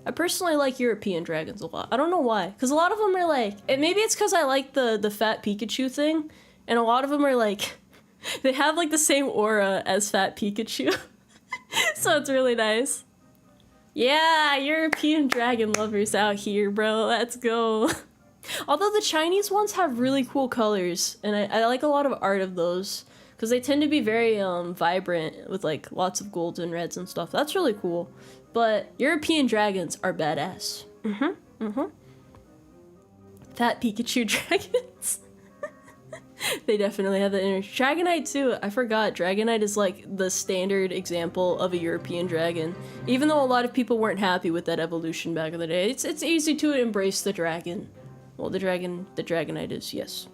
I personally like European dragons a lot. I don't know why, because a lot of them are like, and maybe it's because I like the fat Pikachu thing, and a lot of them are like, they have like the same aura as fat Pikachu. So it's really nice. Yeah, European dragon lovers out here, bro. Let's go. Although the Chinese ones have really cool colors, and I like a lot of art of those, because they tend to be very vibrant with like lots of golds and reds and stuff. That's really cool. But European dragons are badass. Fat Pikachu dragons. They definitely have the energy. Dragonite too. I forgot. Dragonite is like the standard example of a European dragon. Even though a lot of people weren't happy with that evolution back in the day, it's easy to embrace the dragon. Well, the Dragonite is, yes.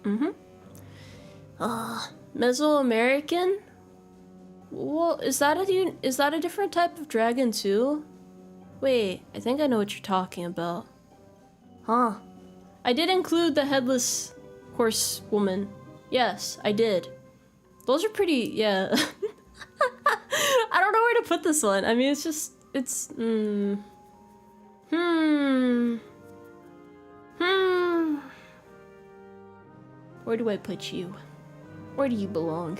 Mesoamerican? Well, is that a different type of dragon too? Wait, I think I know what you're talking about. Huh. I did include the headless horsewoman. Yes, I did. Those are pretty, yeah. I don't know where to put this one. I mean, Where do I put you? Where do you belong?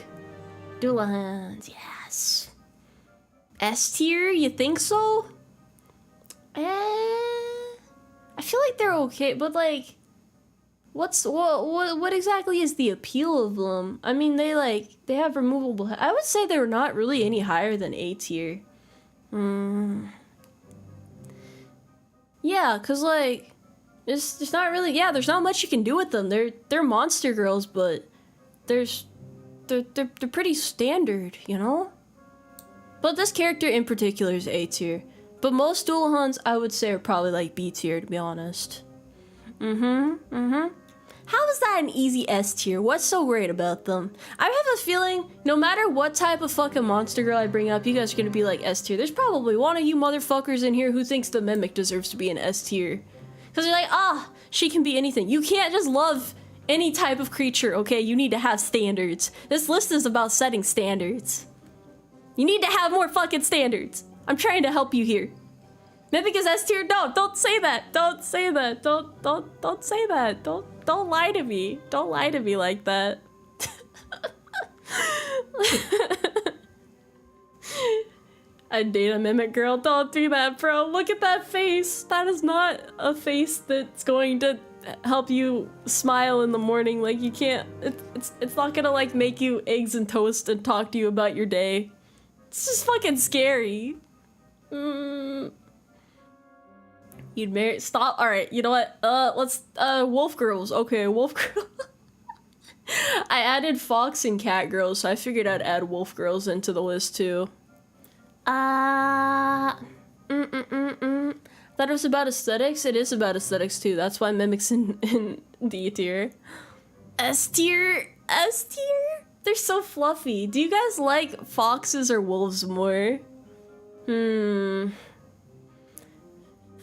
Doulahands, yes. S tier, you think so? I feel like they're okay, but like, what exactly is the appeal of them? I mean, they have removable. I would say they're not really any higher than A tier. Yeah, cause like, there's not really. Yeah, there's not much you can do with them. They're monster girls, but they're pretty standard, you know. But this character in particular is A tier. But most Doulahands, I would say, are probably like B tier, to be honest. How is that an easy S tier? What's so great about them? I have a feeling no matter what type of fucking monster girl I bring up, you guys are gonna be like S tier. There's probably one of you motherfuckers in here who thinks the Mimic deserves to be an S tier. Because you're like, she can be anything. You can't just love any type of creature, okay? You need to have standards. This list is about setting standards. You need to have more fucking standards. I'm trying to help you here. Mimic is S tier? No, don't say that. Don't say that. Don't say that. Don't lie to me. Don't lie to me like that. I'd date a Mimic girl. Don't do that, bro. Look at that face. That is not a face that's going to help you smile in the morning. Like, you can't. It's not gonna like make you eggs and toast and talk to you about your day. It's just fucking scary. You'd marry. Stop. All right. You know what? Let's. Wolf girls. Okay, wolf girl. I added fox and cat girls, so I figured I'd add wolf girls into the list too. That it was about aesthetics. It is about aesthetics too. That's why Mimic's in D tier. S tier. S tier. They're so fluffy. Do you guys like foxes or wolves more?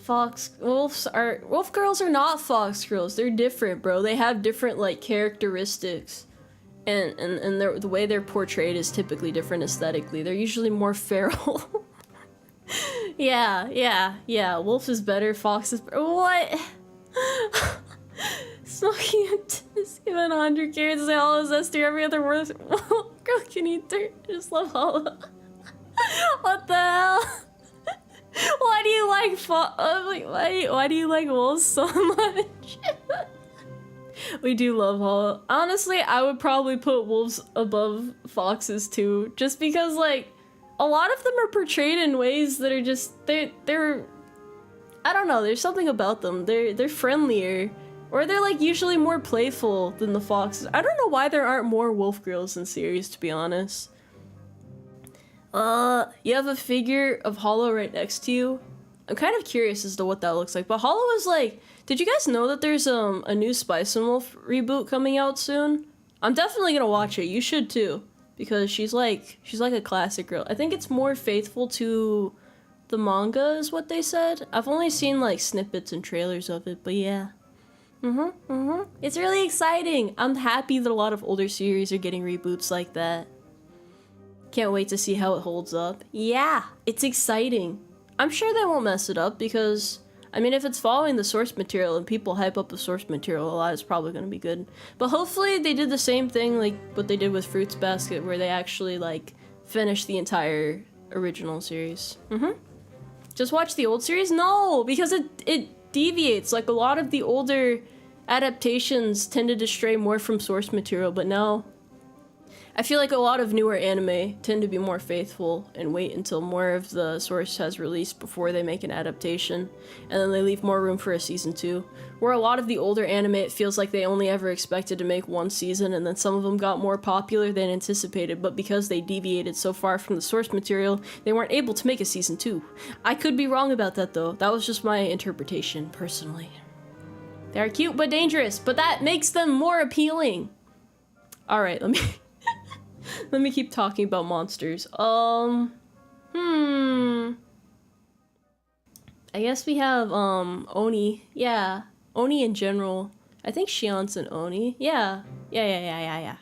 Wolf girls are not fox girls. They're different, bro. They have different like characteristics, and the way they're portrayed is typically different aesthetically. They're usually more feral. Yeah. Wolf is better. Fox is what? Smoking is given 100 carrots. They all S tier. Every other word. Girl can eat dirt. Just love hollow. What the hell? Why do you like why do you like wolves so much? We do love hollow. Honestly, I would probably put wolves above foxes too, just because like a lot of them are portrayed in ways that are just they're I don't know, there's something about them. They're friendlier, or they're like usually more playful than the foxes. I don't know why there aren't more wolf girls in series, to be honest. You have a figure of Hollow right next to you. I'm kind of curious as to what that looks like, but Hollow is like, did you guys know that there's a new Spice and Wolf reboot coming out soon? I'm definitely gonna watch it. You should too, because she's like a classic girl. I think it's more faithful to the manga is what they said. I've only seen like snippets and trailers of it, but yeah. It's really exciting. I'm happy that a lot of older series are getting reboots like that. Can't wait to see how it holds up. Yeah, it's exciting. I'm sure they won't mess it up because, I mean, if it's following the source material and people hype up the source material a lot, it's probably going to be good. But hopefully they did the same thing like what they did with Fruits Basket, where they actually like finished the entire original series. Just watch the old series? No, because it deviates. Like, a lot of the older adaptations tended to stray more from source material, but now I feel like a lot of newer anime tend to be more faithful and wait until more of the source has released before they make an adaptation, and then they leave more room for a season 2. Where a lot of the older anime, it feels like they only ever expected to make one season, and then some of them got more popular than anticipated, but because they deviated so far from the source material, they weren't able to make a season 2. I could be wrong about that though. That was just my interpretation, personally. They are cute but dangerous, but that makes them more appealing. Alright, let me keep talking about monsters. I guess we have, Oni. Yeah. Oni in general. I think Shion's an Oni. Yeah. Yeah.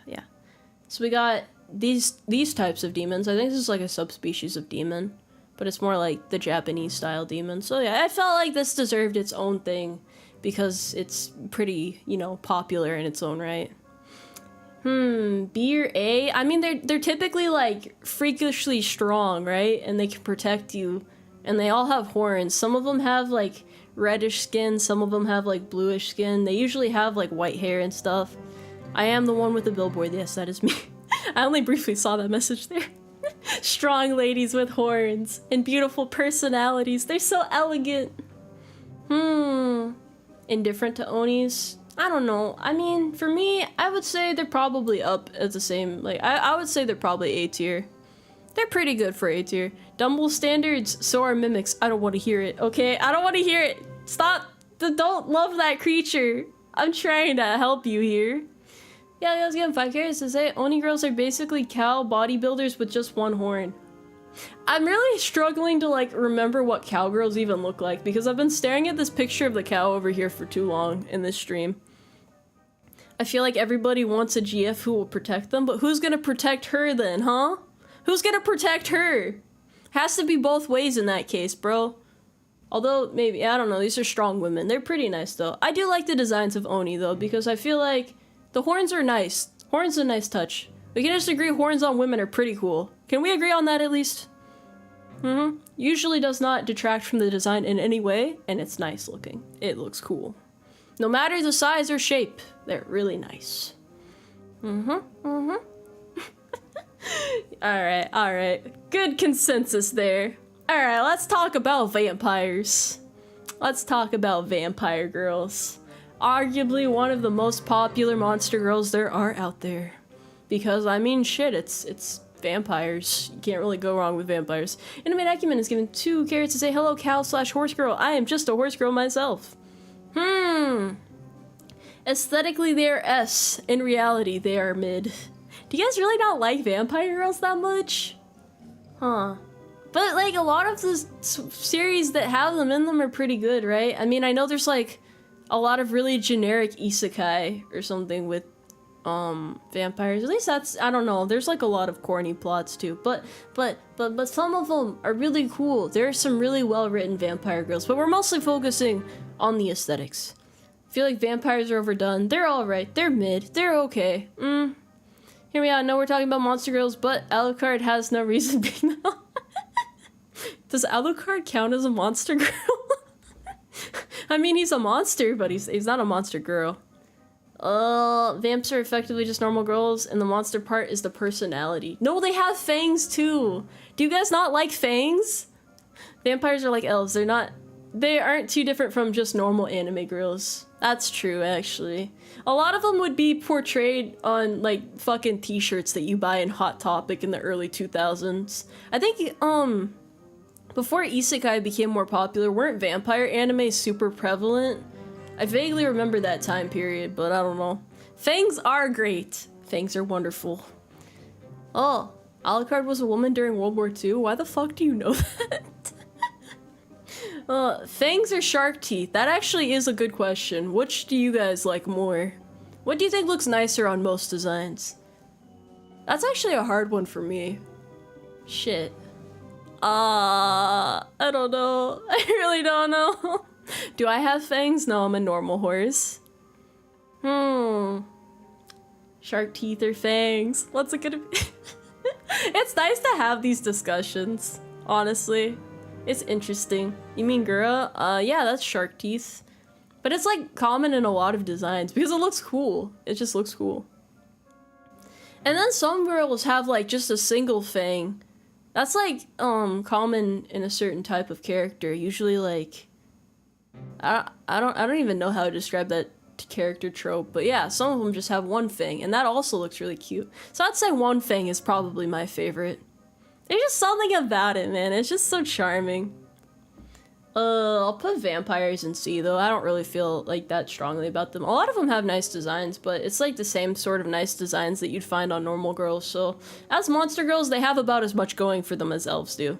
So we got these types of demons. I think this is like a subspecies of demon, but it's more like the Japanese style demon. So yeah, I felt like this deserved its own thing because it's pretty, you know, popular in its own right. B or A? I mean, they're typically, like, freakishly strong, right? And they can protect you. And they all have horns. Some of them have, like, reddish skin. Some of them have, like, bluish skin. They usually have, like, white hair and stuff. I am the one with the billboard. Yes, that is me. I only briefly saw that message there. Strong ladies with horns and beautiful personalities. They're so elegant. Indifferent to Onis? I don't know. I mean, for me, I would say they're probably up at the same, like, I would say they're probably A tier. They're pretty good for A tier. Dumble standards, so are mimics. I don't want to hear it, okay? I don't want to hear it. Stop. Don't love that creature. I'm trying to help you here. Yeah, I was getting 5 carrots to say Oni girls are basically cow bodybuilders with just one horn. I'm really struggling to, like, remember what cowgirls even look like because I've been staring at this picture of the cow over here for too long in this stream. I feel like everybody wants a GF who will protect them, but who's gonna protect her then, huh? Who's gonna protect her? Has to be both ways in that case, bro. Although, maybe, I don't know, these are strong women. They're pretty nice, though. I do like the designs of Oni, though, because I feel like the horns are nice. Horns are a nice touch. We can just agree horns on women are pretty cool. Can we agree on that, at least? Usually does not detract from the design in any way, and it's nice looking. It looks cool. No matter the size or shape, they're really nice. Alright. Good consensus there. Alright, let's talk about vampires. Let's talk about vampire girls. Arguably one of the most popular monster girls there are out there. Because, I mean, shit, it's vampires. You can't really go wrong with vampires. Intimate Acumen is given 2 carrots to say, hello, cow/horse girl. I am just a horse girl myself. Aesthetically, they are S. In reality, they are mid. Do you guys really not like vampire girls that much? Huh. But, like, a lot of the series that have them in them are pretty good, right? I mean, I know there's, like, a lot of really generic isekai or something with vampires. At least that's, I don't know, there's like a lot of corny plots too, but some of them are really cool. There are some really well written vampire girls, but we're mostly focusing on the aesthetics. I feel like vampires are overdone. They're alright, they're mid, they're okay. Hear me out, I know we're talking about monster girls, but Alucard has no reason being though. Does Alucard count as a monster girl? I mean, he's a monster, but he's not a monster girl. Vamps are effectively just normal girls, and the monster part is the personality. No, they have fangs too! Do you guys not like fangs? Vampires are like elves, they aren't too different from just normal anime girls. That's true, actually. A lot of them would be portrayed on, like, fucking t-shirts that you buy in Hot Topic in the early 2000s. I think, before isekai became more popular, weren't vampire anime super prevalent? I vaguely remember that time period, but I don't know. Fangs are great. Fangs are wonderful. Oh, Alucard was a woman during World War II? Why the fuck do you know that? Fangs or shark teeth? That actually is a good question. Which do you guys like more? What do you think looks nicer on most designs? That's actually a hard one for me. Shit. I don't know. I really don't know. Do I have fangs? No, I'm a normal horse. Shark teeth or fangs? What's it gonna be? It's nice to have these discussions, honestly. It's interesting. You mean Gura? Yeah, that's shark teeth. But it's like common in a lot of designs because it looks cool. It just looks cool. And then some girls have like just a single fang. That's like common in a certain type of character. Usually like I don't even know how to describe that character trope, but yeah, some of them just have one fang, and that also looks really cute. So I'd say one fang is probably my favorite. There's just something about it, man. It's just so charming. I'll put vampires in C, though. I don't really feel like that strongly about them. A lot of them have nice designs, but it's like the same sort of nice designs that you'd find on normal girls. So as monster girls, they have about as much going for them as elves do.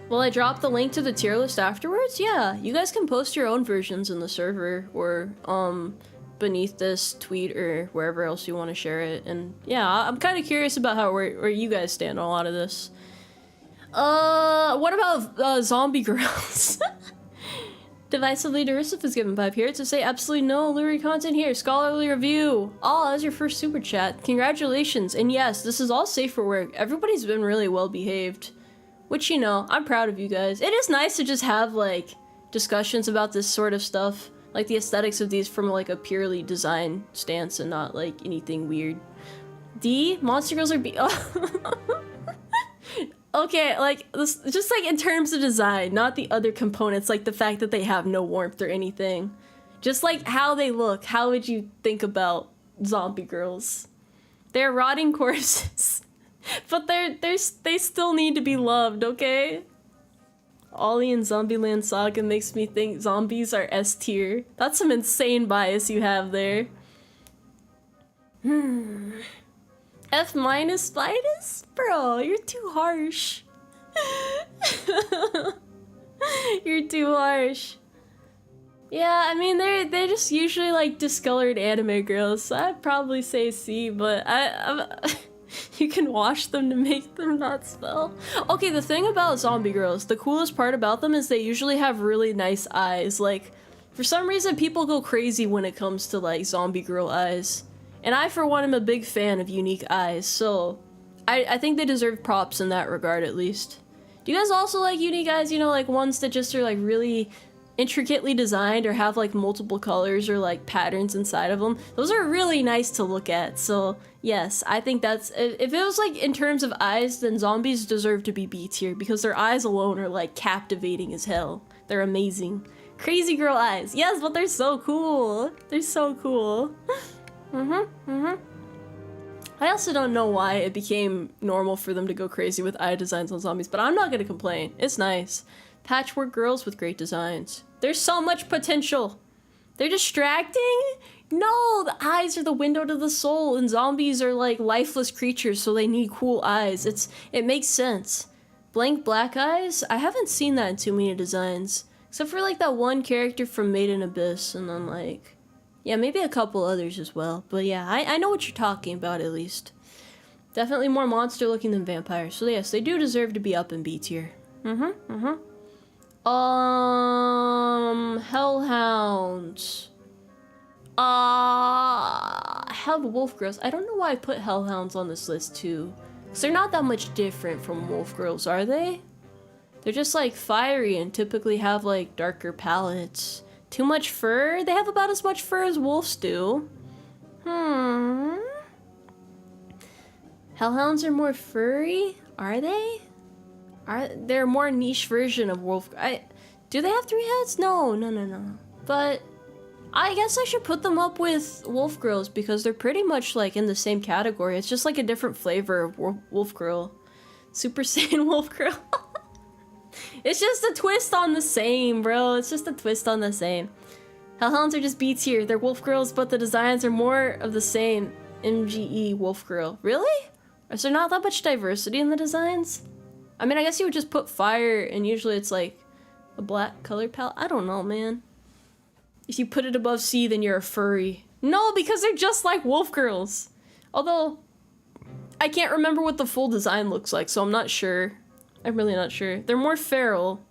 Will I drop the link to the tier list afterwards? Yeah, you guys can post your own versions in the server or beneath this tweet or wherever else you want to share it. And yeah, I'm kind of curious about how where you guys stand on a lot of this. What about zombie girls? Divisively derisive is given 5 here to say absolutely no lurid content here. Scholarly review. Oh, that was your first super chat. Congratulations. And yes, this is all safe for work. Everybody's been really well behaved. Which, you know, I'm proud of you guys. It is nice to just have, like, discussions about this sort of stuff. Like, the aesthetics of these from, like, a purely design stance and not, like, anything weird. D? Monster girls are B. Oh. Okay, like, this, just, like, in terms of design, not the other components, like the fact that they have no warmth or anything. Just, like, how they look. How would you think about zombie girls? They're rotting corpses. But they still need to be loved, okay? Ollie in Zombieland Saga makes me think zombies are S tier. That's some insane bias you have there. F minus Vitus? Bro, you're too harsh. You're too harsh. Yeah, I mean, they're just usually like discolored anime girls, so I'd probably say C, but I'm you can wash them to make them not smell. Okay, the thing about zombie girls, the coolest part about them is they usually have really nice eyes. Like, for some reason, people go crazy when it comes to, like, zombie girl eyes. And I, for one, am a big fan of unique eyes, so I think they deserve props in that regard, at least. Do you guys also like unique eyes, you know, like ones that just are, like, really intricately designed or have, like, multiple colors or, like, patterns inside of them? Those are really nice to look at, so yes, I think that's, if it was like in terms of eyes, then zombies deserve to be B tier because their eyes alone are like captivating as hell. They're amazing. Crazy girl eyes. Yes, but they're so cool. They're so cool. I also don't know why it became normal for them to go crazy with eye designs on zombies, but I'm not gonna complain. It's nice. Patchwork girls with great designs. There's so much potential. They're distracting? No, the eyes are the window to the soul, and zombies are like lifeless creatures, so they need cool eyes. It makes sense. Blank black eyes? I haven't seen that in too many designs. Except for like that one character from Made in Abyss, and then like, yeah, maybe a couple others as well. But yeah, I know what you're talking about at least. Definitely more monster looking than vampires. So yes, they do deserve to be up in B tier. Hellhounds. Hell wolf girls. I don't know why I put hellhounds on this list too. Because they're not that much different from wolf girls, are they? They're just like fiery and typically have like darker palettes. Too much fur? They have about as much fur as wolves do. Hellhounds are more furry? Are they? They're a more niche version of wolf. Do they have 3 heads? No. But I guess I should put them up with wolf girls because they're pretty much like in the same category. It's just like a different flavor of wolf girl. Super Saiyan wolf girl. It's just a twist on the same, bro. It's just a twist on the same. Hellhounds are just B tier. They're wolf girls, but the designs are more of the same. MGE wolf girl. Really? Is there not that much diversity in the designs? I mean, I guess you would just put fire, and usually it's like a black color palette. I don't know, man. If you put it above C, then you're a furry. No, because they're just like wolf girls. Although, I can't remember what the full design looks like, so I'm not sure. I'm really not sure. They're more feral.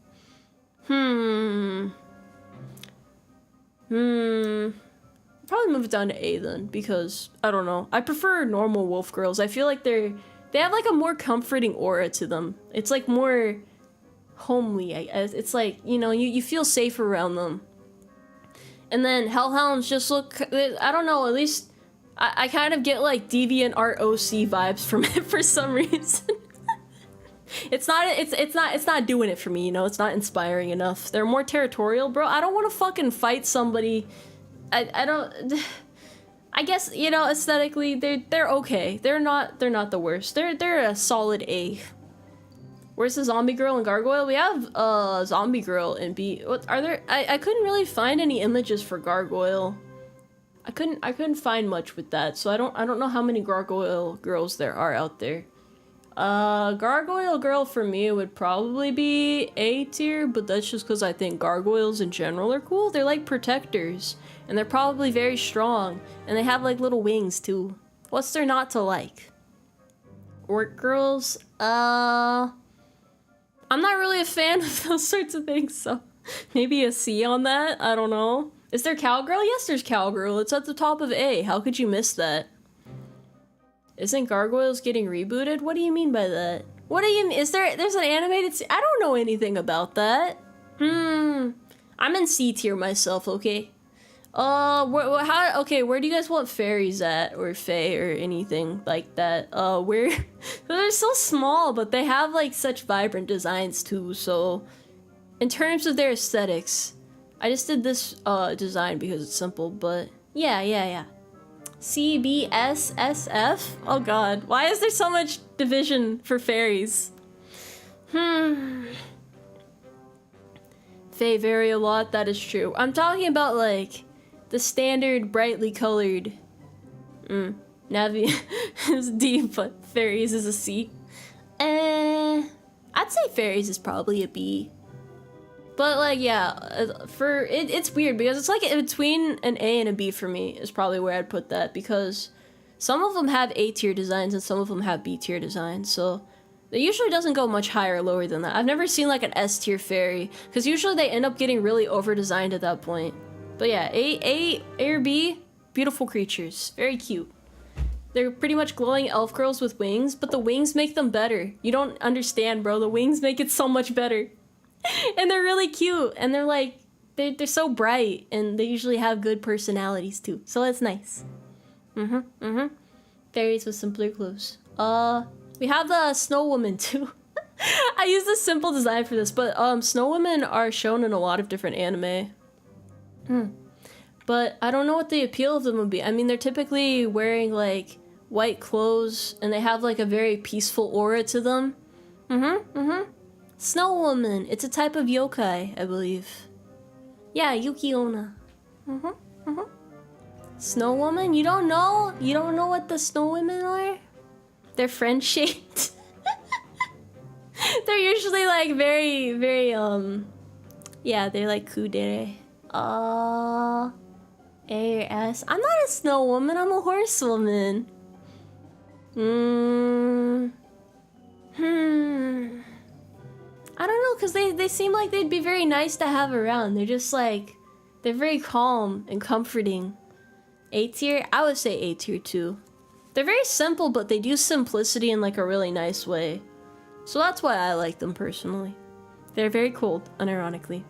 Probably move it down to A then, because, I don't know. I prefer normal wolf girls. I feel like they're They have like a more comforting aura to them. It's like more homely, I guess. It's like, you know, you feel safe around them. And then Hellhounds just look, I don't know, at least I kind of get like DeviantArt OC vibes from it for some reason. It's not doing it for me, you know, it's not inspiring enough. They're more territorial, bro. I don't want to fucking fight somebody. I don't, I guess, you know, aesthetically they're okay. They're not the worst. They're a solid A. Where's the zombie girl and gargoyle? We have zombie girl and B. What are there? I couldn't really find any images for gargoyle. I couldn't find much with that, so I don't know how many gargoyle girls there are out there. Gargoyle girl for me would probably be A tier, but that's just because I think gargoyles in general are cool. They're like protectors, and they're probably very strong, and they have like little wings too. What's there not to like? Orc girls? I'm not really a fan of those sorts of things, so maybe a C on that? I don't know. Is there Cowgirl? Yes, there's Cowgirl. It's at the top of A. How could you miss that? Isn't Gargoyles getting rebooted? What do you mean by that? What do you mean? There's an animated I don't know anything about that. I'm in C tier myself, okay? Where do you guys want fairies at? Or fae or anything like that? Where? They're so small, but they have like such vibrant designs too, so in terms of their aesthetics, I just did this design because it's simple, but yeah. CBSSF? Oh god, why is there so much division for fairies? Fae vary a lot, that is true. I'm talking about like the standard brightly colored. Navi is D, but fairies is a C. I'd say fairies is probably a B. But like, yeah, it's weird because it's like between an A and a B for me is probably where I'd put that, because some of them have A tier designs and some of them have B tier designs, so it usually doesn't go much higher or lower than that. I've never seen like an S tier fairy, because usually they end up getting really over designed at that point. But yeah, A or B, beautiful creatures, very cute. They're pretty much glowing elf girls with wings, but the wings make them better. You don't understand, bro. The wings make it so much better. And they're really cute, and they're like, they're so bright, and they usually have good personalities too, so it's nice. Fairies with simpler clothes. We have the snow woman too. I used a simple design for this, but snow women are shown in a lot of different anime. But I don't know what the appeal of them would be. I mean, they're typically wearing like white clothes, and they have like a very peaceful aura to them. Snow woman. It's a type of yokai, I believe. Yeah, Yuki-onna. Snow woman? You don't know? You don't know what the snow women are? They're friend-shaped. They're usually like very, yeah, they're like kudere. A or S. I'm not a snow woman, I'm a horse woman. I don't know, because they seem like they'd be very nice to have around. They're just like, they're very calm and comforting. A tier? I would say A tier too. They're very simple, but they do simplicity in like a really nice way. So that's why I like them personally. They're very cold, unironically.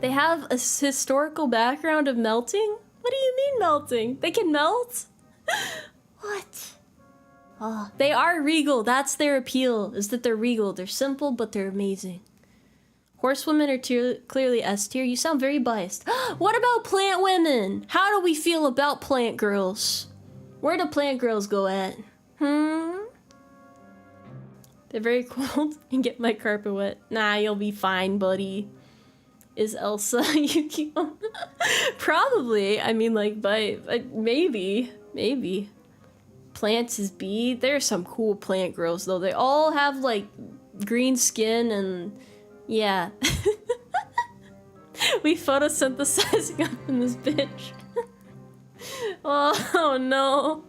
They have a historical background of melting? What do you mean melting? They can melt? What? Oh, they are regal. That's their appeal, is that they're regal. They're simple, but they're amazing. Horsewomen are clearly S tier. You sound very biased. What about plant women? How do we feel about plant girls? Where do plant girls go at? They're very cold and get my carpet wet. Nah, you'll be fine, buddy. Is Elsa Yuki-onna? Probably. I mean, like, maybe. Plants is B. There's some cool plant girls, though. They all have, like, green skin and... yeah. We photosynthesizing up in this bitch. Oh, no.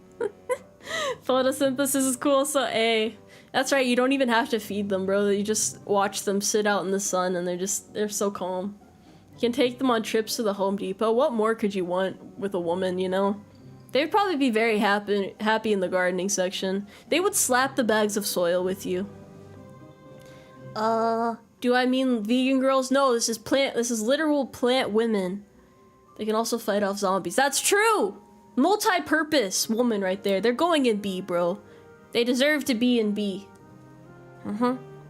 Photosynthesis is cool, so A. That's right, you don't even have to feed them, bro. You just watch them sit out in the sun and they're so calm. You can take them on trips to the Home Depot. What more could you want with a woman, you know? They'd probably be very happy in the gardening section. They would slap the bags of soil with you. Do I mean vegan girls? No, this is literal plant women. They can also fight off zombies. That's true! Multi-purpose woman right there. They're going in B, bro. They deserve to be in B.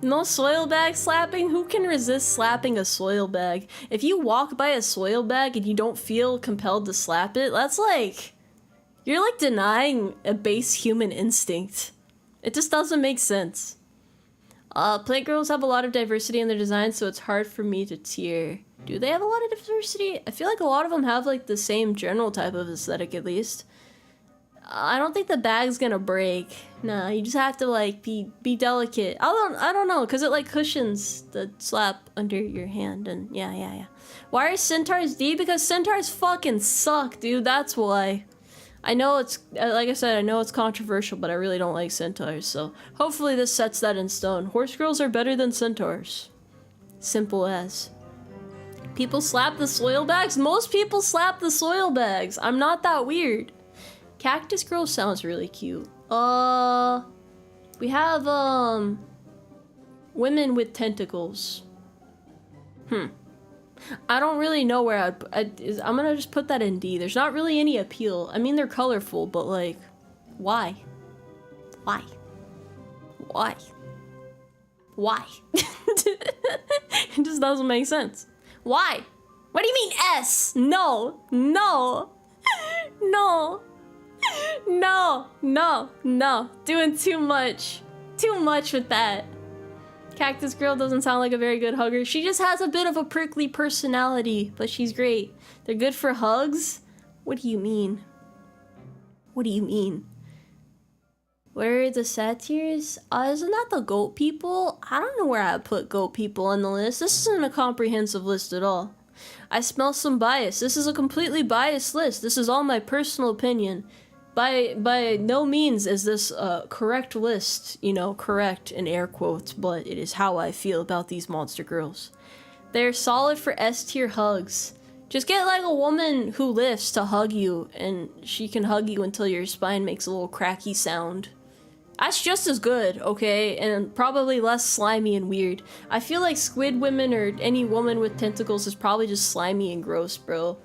No soil bag slapping? Who can resist slapping a soil bag? If you walk by a soil bag and you don't feel compelled to slap it, that's like... You're like denying a base human instinct. It just doesn't make sense. Plant girls have a lot of diversity in their design, so it's hard for me to tier. Do they have a lot of diversity? I feel like a lot of them have like the same general type of aesthetic at least. I don't think the bag's gonna break. Nah, you just have to like be delicate. I don't know, cause it like cushions the slap under your hand and yeah. Why are centaurs D? Because centaurs fucking suck, dude. That's why. I know it's like I said, I know it's controversial, but I really don't like centaurs. So hopefully this sets that in stone. Horse girls are better than centaurs. Simple as. People slap the soil bags? Most people slap the soil bags. I'm not that weird. Cactus girl sounds really cute. We have, women with tentacles. I don't really know where I'm gonna just put that in D. There's not really any appeal. I mean, they're colorful, but like, why? Why? Why? Why? It just doesn't make sense. Why? What do you mean S? No, no, no, no, no, no. Doing too much. Too much with that. Cactus girl doesn't sound like a very good hugger. She just has a bit of a prickly personality, but she's great. They're good for hugs? What do you mean? What do you mean? Where are the satyrs? Isn't that the goat people? I don't know where I'd put goat people on the list. This isn't a comprehensive list at all. I smell some bias. This is a completely biased list. This is all my personal opinion. By no means is this a correct list, you know, correct in air quotes, but it is how I feel about these monster girls. They're solid for S tier hugs. Just get like a woman who lifts to hug you, and she can hug you until your spine makes a little cracky sound. That's just as good, okay? And probably less slimy and weird. I feel like squid women or any woman with tentacles is probably just slimy and gross, bro.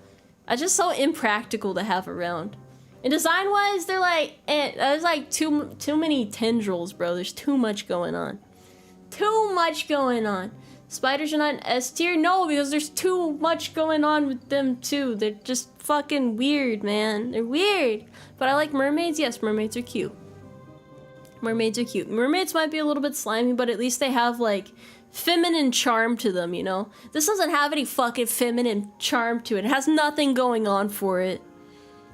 That's just so impractical to have around. And design-wise, they're like, there's like too many tendrils, bro. There's too much going on. Too much going on. Spiders are not an S tier? No, because there's too much going on with them too. They're just fucking weird, man. They're weird. But I like mermaids. Yes, mermaids are cute. Mermaids are cute. Mermaids might be a little bit slimy, but at least they have like feminine charm to them, you know? This doesn't have any fucking feminine charm to it. It has nothing going on for it.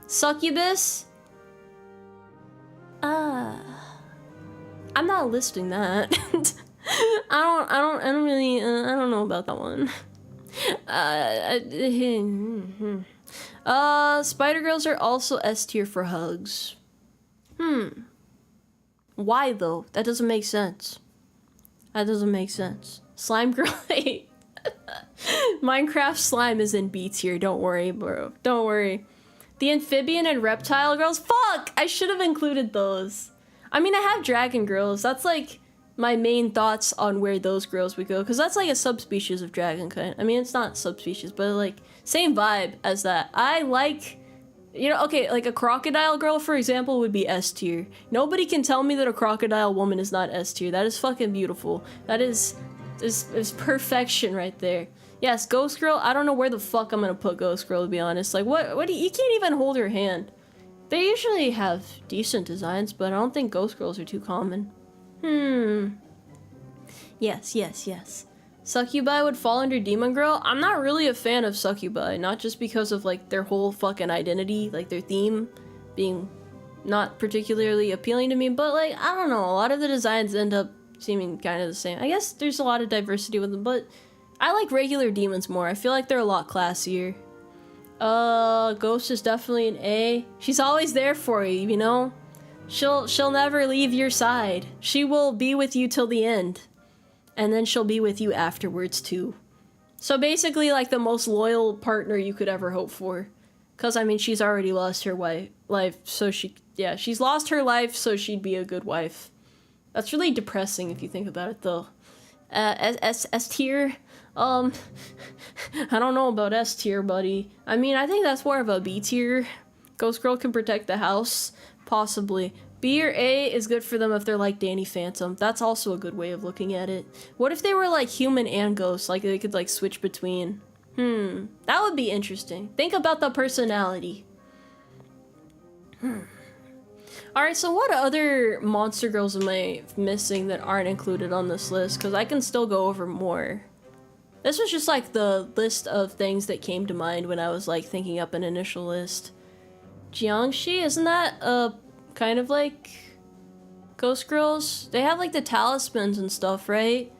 Succubus? I'm not listing that. I don't know about that one. Spider girls are also S tier for hugs. Why though? That doesn't make sense. That doesn't make sense. Slime girl, Minecraft slime is in B tier. Don't worry, bro. Don't worry. The amphibian and reptile girls? Fuck! I should have included those. I mean, I have dragon girls. That's like my main thoughts on where those girls would go, because that's like a subspecies of dragon kind. I mean, it's not subspecies, but like same vibe as that. I like, you know, okay, like a crocodile girl, for example, would be S tier. Nobody can tell me that a crocodile woman is not S tier. That is fucking beautiful. That is perfection right there. Yes, Ghost Girl, I don't know where the fuck I'm gonna put Ghost Girl, to be honest. Like, what do you can't even hold her hand. They usually have decent designs, but I don't think Ghost Girls are too common. Yes. Succubi would fall under Demon Girl. I'm not really a fan of Succubi, not just because of, like, their whole fucking identity, like, their theme being not particularly appealing to me, but, like, I don't know, a lot of the designs end up seeming kind of the same. I guess there's a lot of diversity with them, but I like regular demons more. I feel like they're a lot classier. Ghost is definitely an A. She's always there for you, you know? She'll never leave your side. She will be with you till the end. And then she'll be with you afterwards too. So basically like the most loyal partner you could ever hope for. Cause I mean, she's already lost her life, so she's lost her life, so she'd be a good wife. That's really depressing if you think about it, though. S tier. I don't know about S tier, buddy. I mean, I think that's more of a B tier. Ghost Girl can protect the house, possibly. B or A is good for them if they're like Danny Phantom. That's also a good way of looking at it. What if they were like human and ghost? Like they could like switch between. That would be interesting. Think about the personality. Alright, so what other monster girls am I missing that aren't included on this list? Because I can still go over more. This was just like the list of things that came to mind when I was like thinking up an initial list. Jiangxi, isn't that kind of like Ghost Girls? They have like the talismans and stuff, right?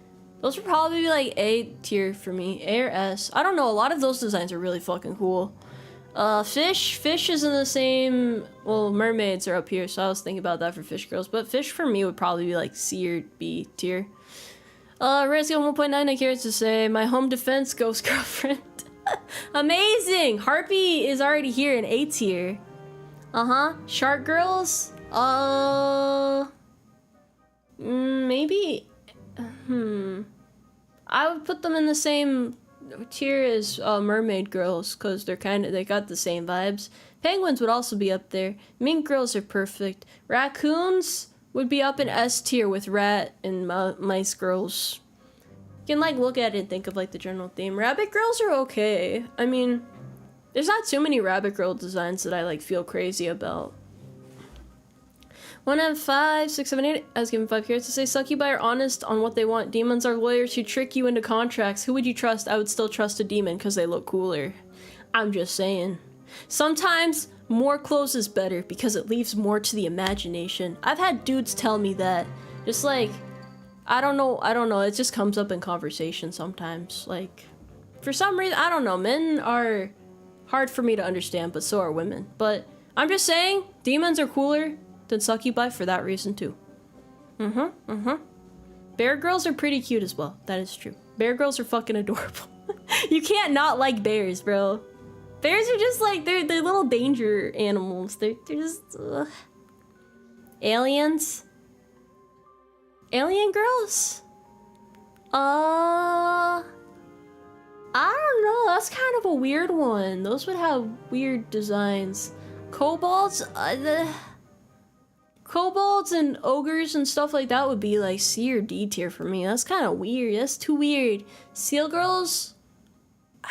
Those would probably be like A tier for me. A or S. I don't know, a lot of those designs are really fucking cool. Fish is in the same, well, mermaids are up here, so I was thinking about that for fish girls, but fish for me would probably be like C or B tier. Rescue 1.9, I care to say, my home defense ghost girlfriend. Amazing! Harpy is already here in A tier. Shark girls? Maybe, I would put them in the same tier as mermaid girls, because they got the same vibes. Penguins would also be up there. Mink girls are perfect. Raccoons would be up in S tier with rat and mice girls. You can like look at it and think of like the general theme. Rabbit girls are okay. I mean, there's not too many rabbit girl designs that I like feel crazy about. 1 out of 5, 6, 7, 8. I was given 5 here to say succubi are honest on what they want. Demons are lawyers who trick you into contracts. Who would you trust? I would still trust a demon because they look cooler. I'm just saying. Sometimes more clothes is better because it leaves more to the imagination. I've had dudes tell me that. Just like, I don't know. It just comes up in conversation sometimes. Like, for some reason, I don't know. Men are hard for me to understand, but so are women. But I'm just saying, demons are cooler than succubi for that reason too. Bear girls are pretty cute as well. That is true. Bear girls are fucking adorable. You can't not like bears, bro. Bears are just like, they're little danger animals. They're just aliens. Alien girls? I don't know. That's kind of a weird one. Those would have weird designs. Kobolds? Kobolds and ogres and stuff like that would be like C or D tier for me. That's kind of weird. That's too weird. Seal girls?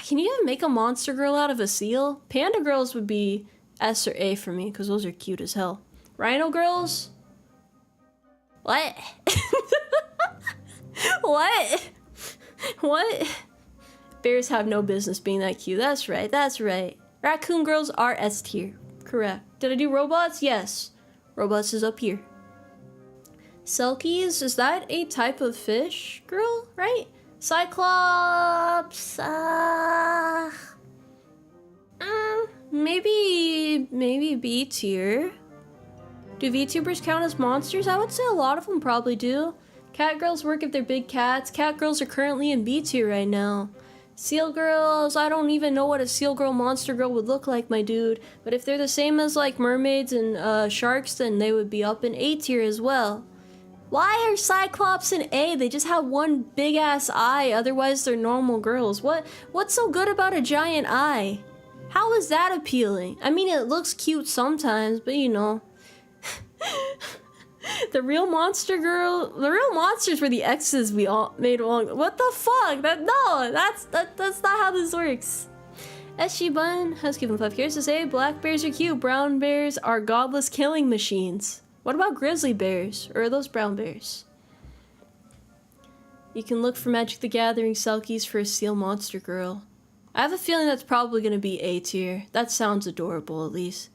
Can you even make a monster girl out of a seal? Panda girls would be S or A for me because those are cute as hell. Rhino girls? What? What? What? Bears have no business being that cute. That's right. That's right. Raccoon girls are S tier. Correct. Did I do robots? Yes. Robots is up here. Selkies, is that a type of fish girl, right? Cyclops, maybe B tier. Do VTubers count as monsters? I would say a lot of them probably do. Cat girls work if they're big cats. Cat girls are currently in B tier right now. Seal girls, I don't even know what a seal girl monster girl would look like, my dude. But if they're the same as like mermaids and sharks, then they would be up in A tier as well. Why are Cyclops in A? They just have one big ass eye, otherwise they're normal girls. What's so good about a giant eye? How is that appealing? I mean, it looks cute sometimes, but you know. The real monsters were the exes we all made along. What the fuck? That's not how this works. SG Bun has given 5 years to say black bears are cute, brown bears are godless killing machines. What about grizzly bears? Or are those brown bears? You can look for Magic the Gathering Selkies for a seal monster girl. I have a feeling that's probably gonna be A tier. That sounds adorable, at least.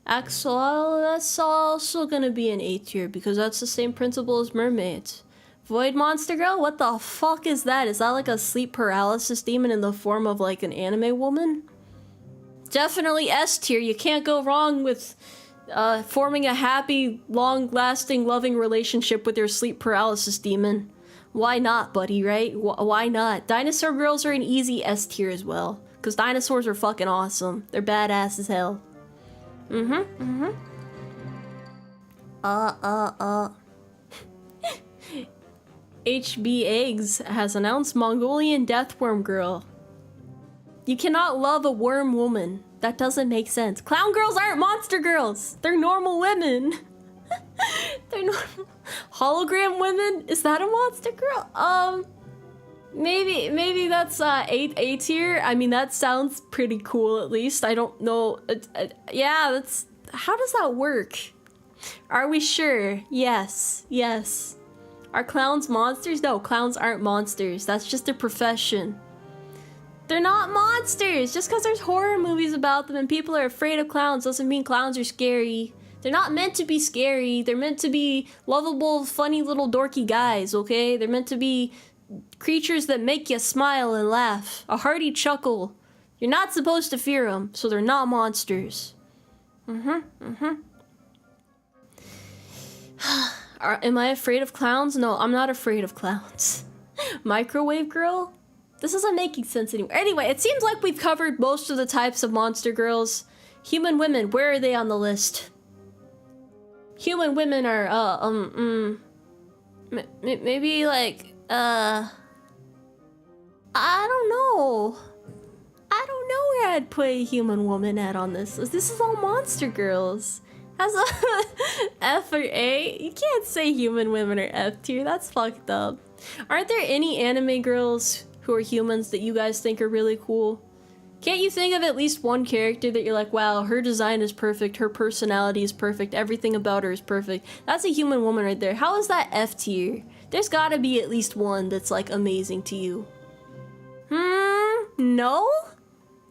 Axel, that's also gonna be an A tier because that's the same principle as mermaids. Void Monster Girl? What the fuck is that? Is that like a sleep paralysis demon in the form of like an anime woman? Definitely S tier. You can't go wrong with forming a happy, long-lasting, loving relationship with your sleep paralysis demon. Why not, buddy, right? Why not? Dinosaur girls are an easy S tier as well. because dinosaurs are fucking awesome. They're badass as hell. HB Eggs has announced Mongolian Deathworm Girl. You cannot love a worm woman. That doesn't make sense. Clown girls aren't monster girls. They're normal women. They're normal. Hologram women? Is that a monster girl? Maybe that's A tier. I mean, that sounds pretty cool at least. I don't know. Yeah, that's... How does that work? Are we sure? Yes. Yes. Are clowns monsters? No, clowns aren't monsters. That's just their profession. They're not monsters! Just because there's horror movies about them and people are afraid of clowns doesn't mean clowns are scary. They're not meant to be scary. They're meant to be lovable, funny little dorky guys, okay? They're meant to be creatures that make you smile and laugh. A hearty chuckle. You're not supposed to fear them, so they're not monsters. Am I afraid of clowns? No, I'm not afraid of clowns. Microwave girl? This isn't making sense anymore. Anyway, it seems like we've covered most of the types of monster girls. Human women, where are they on the list? Human women are, maybe like, I don't know. I don't know where I'd put a human woman at on this list. This is all monster girls. As a F or A, you can't say human women are F tier. That's fucked up. Aren't there any anime girls who are humans that you guys think are really cool? Can't you think of at least one character that you're like, wow, her design is perfect, her personality is perfect, everything about her is perfect? That's a human woman right there. How is that F tier? There's gotta be at least one that's like amazing to you. No?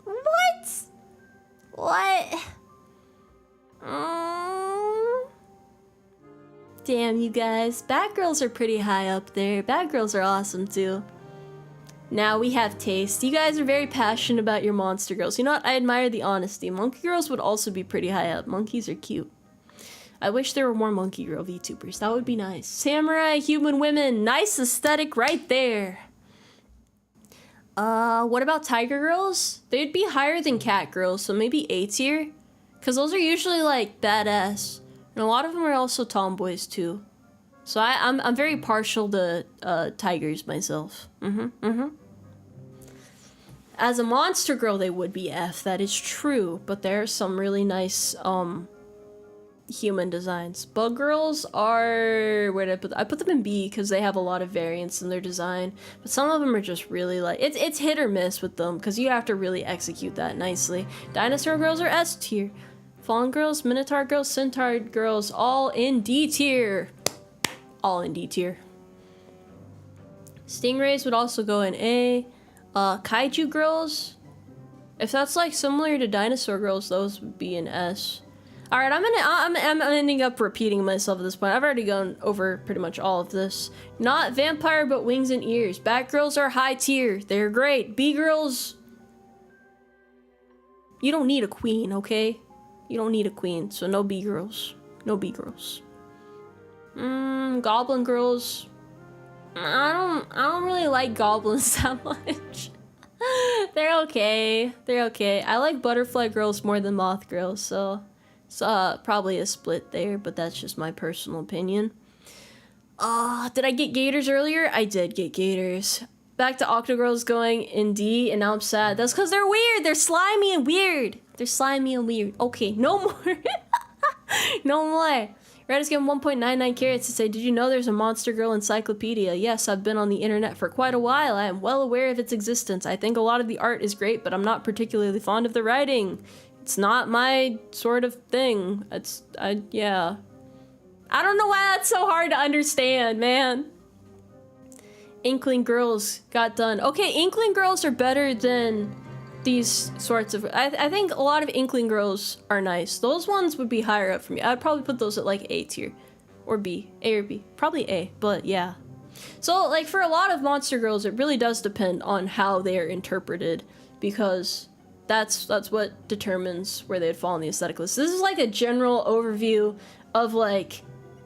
What? What? Damn, you guys. Batgirls are pretty high up there. Batgirls are awesome too. Now we have taste. You guys are very passionate about your monster girls. You know what? I admire the honesty. Monkey girls would also be pretty high up. Monkeys are cute. I wish there were more monkey girl VTubers. That would be nice. Samurai, human women. Nice aesthetic right there. What about tiger girls? They'd be higher than cat girls, so maybe A tier. Because those are usually like badass. And a lot of them are also tomboys too. So I'm very partial to tigers myself. As a monster girl, they would be F. That is true. But there are some really nice human designs. Bug girls are... Where did I put them? I put them in B because they have a lot of variance in their design. But some of them are just really like... It's hit or miss with them because you have to really execute that nicely. Dinosaur girls are S tier. Fawn girls, Minotaur girls, Centaur girls, all in D tier. All in D tier. Stingrays would also go in A. Kaiju girls, if that's like similar to dinosaur girls, those would be in S. All right, I'm ending up repeating myself at this point. I've already gone over pretty much all of this. Not vampire, but wings and ears. Batgirls are high tier. They're great. B girls, you don't need a queen, okay? You don't need a queen, so no B girls. No B girls. Goblin girls. I don't really like goblins that much. They're okay. They're okay. I like butterfly girls more than moth girls, so it's probably a split there, but that's just my personal opinion. Did I get gators earlier? I did get gators. Back to Octogirls going in D, and now I'm sad. That's because they're weird. They're slimy and weird. They're slimy and weird. Okay, no more. No more. Reddit's given 1.99 carats to say, did you know there's a monster girl encyclopedia? Yes, I've been on the internet for quite a while. I am well aware of its existence. I think a lot of the art is great, but I'm not particularly fond of the writing. It's not my sort of thing. Yeah. I don't know why that's so hard to understand, man. Inkling girls got done. Okay, Inkling girls are better than these sorts of... I think a lot of Inkling girls are nice. Those ones would be higher up for me. I'd probably put those at like A tier. Or B. A or B. Probably A, but yeah. So, like, for a lot of monster girls, it really does depend on how they are interpreted, because that's what determines where they'd fall on the aesthetic list. This is like a general overview of, like,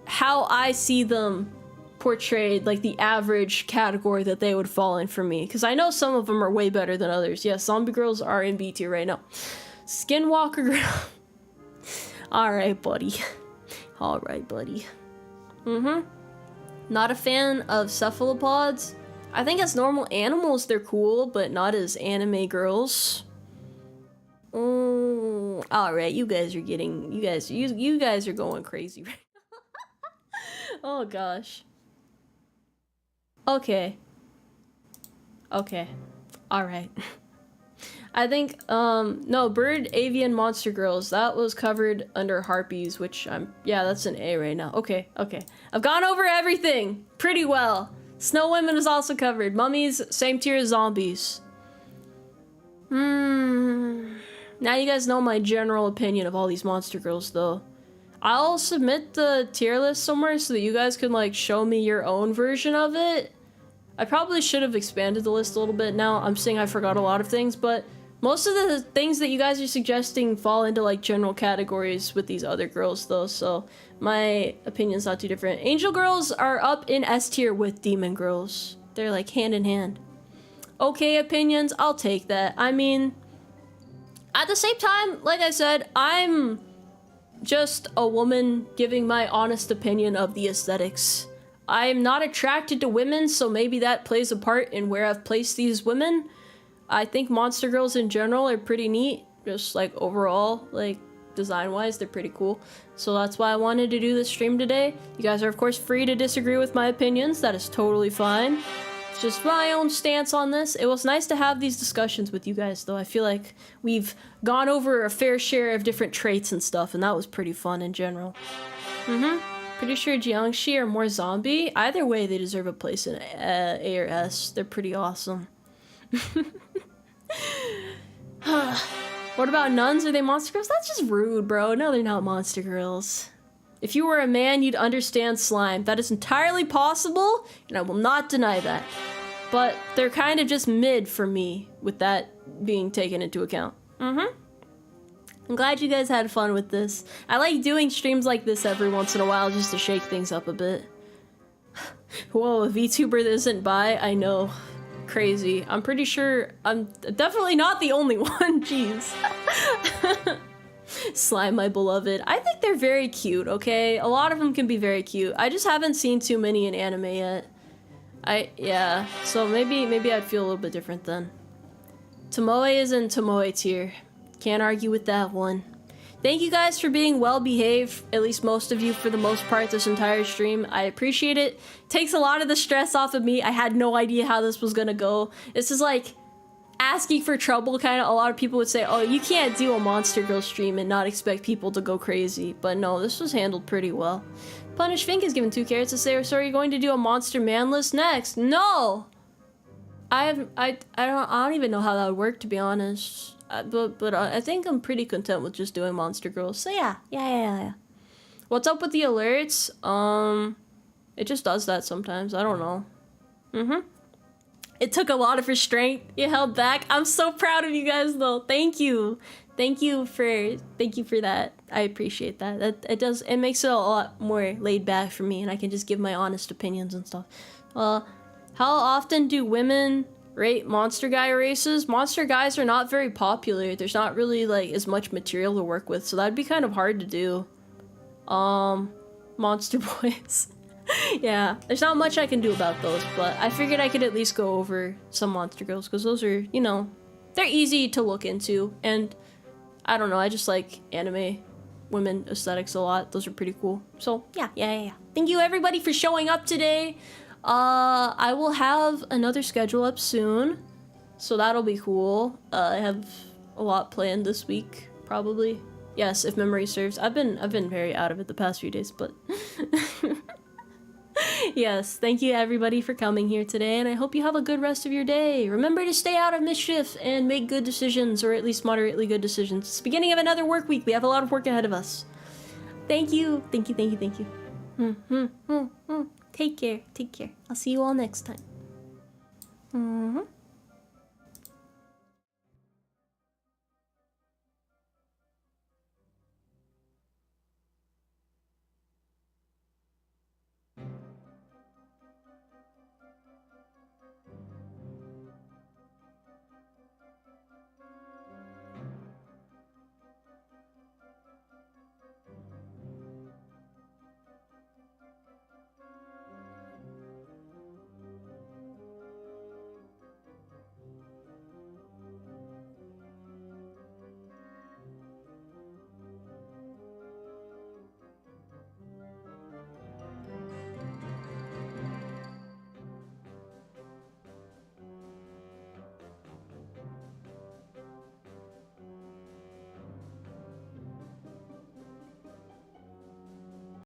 how I see them portrayed like the average category that they would fall in for me, because I know some of them are way better than others. Yes, zombie girls are in B tier right now. Skinwalker girl. All right, buddy. All right, buddy. Not a fan of cephalopods. I think as normal animals they're cool, but not as anime girls. All right, you guys are getting, you guys are going crazy right now. Oh gosh. Okay. Okay. All right. I think, no, bird, avian, monster girls, that was covered under Harpies, which yeah, that's an A right now. Okay, okay. I've gone over everything pretty well. Snow women is also covered. Mummies, same tier as zombies. Now you guys know my general opinion of all these monster girls, though. I'll submit the tier list somewhere so that you guys can, like, show me your own version of it. I probably should have expanded the list a little bit now. I'm saying I forgot a lot of things, but most of the things that you guys are suggesting fall into, like, general categories with these other girls, though, so my opinion's not too different. Angel girls are up in S tier with demon girls. They're, like, hand in hand. Okay, opinions, I'll take that. I mean, at the same time, like I said, I'm just a woman giving my honest opinion of the aesthetics. I'm not attracted to women, so maybe that plays a part in where I've placed these women. I think monster girls in general are pretty neat, just like overall, like design-wise, they're pretty cool. So that's why I wanted to do this stream today. You guys are of course free to disagree with my opinions, that is totally fine. It's just my own stance on this. It was nice to have these discussions with you guys, though. I feel like we've gone over a fair share of different traits and stuff, and that was pretty fun in general. Pretty sure Jiangxi are more zombie. Either way, they deserve a place in A or S. They're pretty awesome. What about nuns? Are they monster girls? That's just rude, bro. No, they're not monster girls. If you were a man, you'd understand slime. That is entirely possible, and I will not deny that. But they're kind of just mid for me, with that being taken into account. I'm glad you guys had fun with this. I like doing streams like this every once in a while just to shake things up a bit. Whoa, a VTuber that isn't bi? I know. Crazy. I'm pretty sure I'm definitely not the only one. Jeez. Slime, my beloved. I think they're very cute, okay? A lot of them can be very cute. I just haven't seen too many in anime yet. Yeah, so maybe I'd feel a little bit different then. Tomoe is in Tomoe tier. Can't argue with that one. Thank you guys for being well behaved, at least most of you for the most part this entire stream. I appreciate it. Takes a lot of the stress off of me. I had no idea how this was gonna go. This is like asking for trouble, kind of. A lot of people would say, oh, you can't do a monster girl stream and not expect people to go crazy. But no, this was handled pretty well. Punish Fink is given 2 carrots to say, so are you going to do a monster man list next? No! I don't even know how that would work, to be honest. But I think I'm pretty content with just doing monster girls. So yeah. What's up with the alerts? It just does that sometimes. I don't know. It took a lot of restraint. You held back. I'm so proud of you guys, though. Thank you. Thank you for that. I appreciate that. It makes it a lot more laid back for me, and I can just give my honest opinions and stuff. How often do women rate monster guy races? Monster guys are not very popular. There's not really like as much material to work with, so that'd be kind of hard to do. Monster boys. Yeah, there's not much I can do about those, but I figured I could at least go over some monster girls, because those are, you know, they're easy to look into, and I don't know, I just like anime women aesthetics a lot. Those are pretty cool. So yeah. Thank you everybody for showing up today. I will have another schedule up soon, so that'll be cool. I have a lot planned this week, probably. Yes, if memory serves. I've been very out of it the past few days, but yes, thank you everybody for coming here today, and I hope you have a good rest of your day. Remember to stay out of mischief and make good decisions, or at least moderately good decisions. It's the beginning of another work week. We have a lot of work ahead of us. Thank you. Thank you. Take care. I'll see you all next time.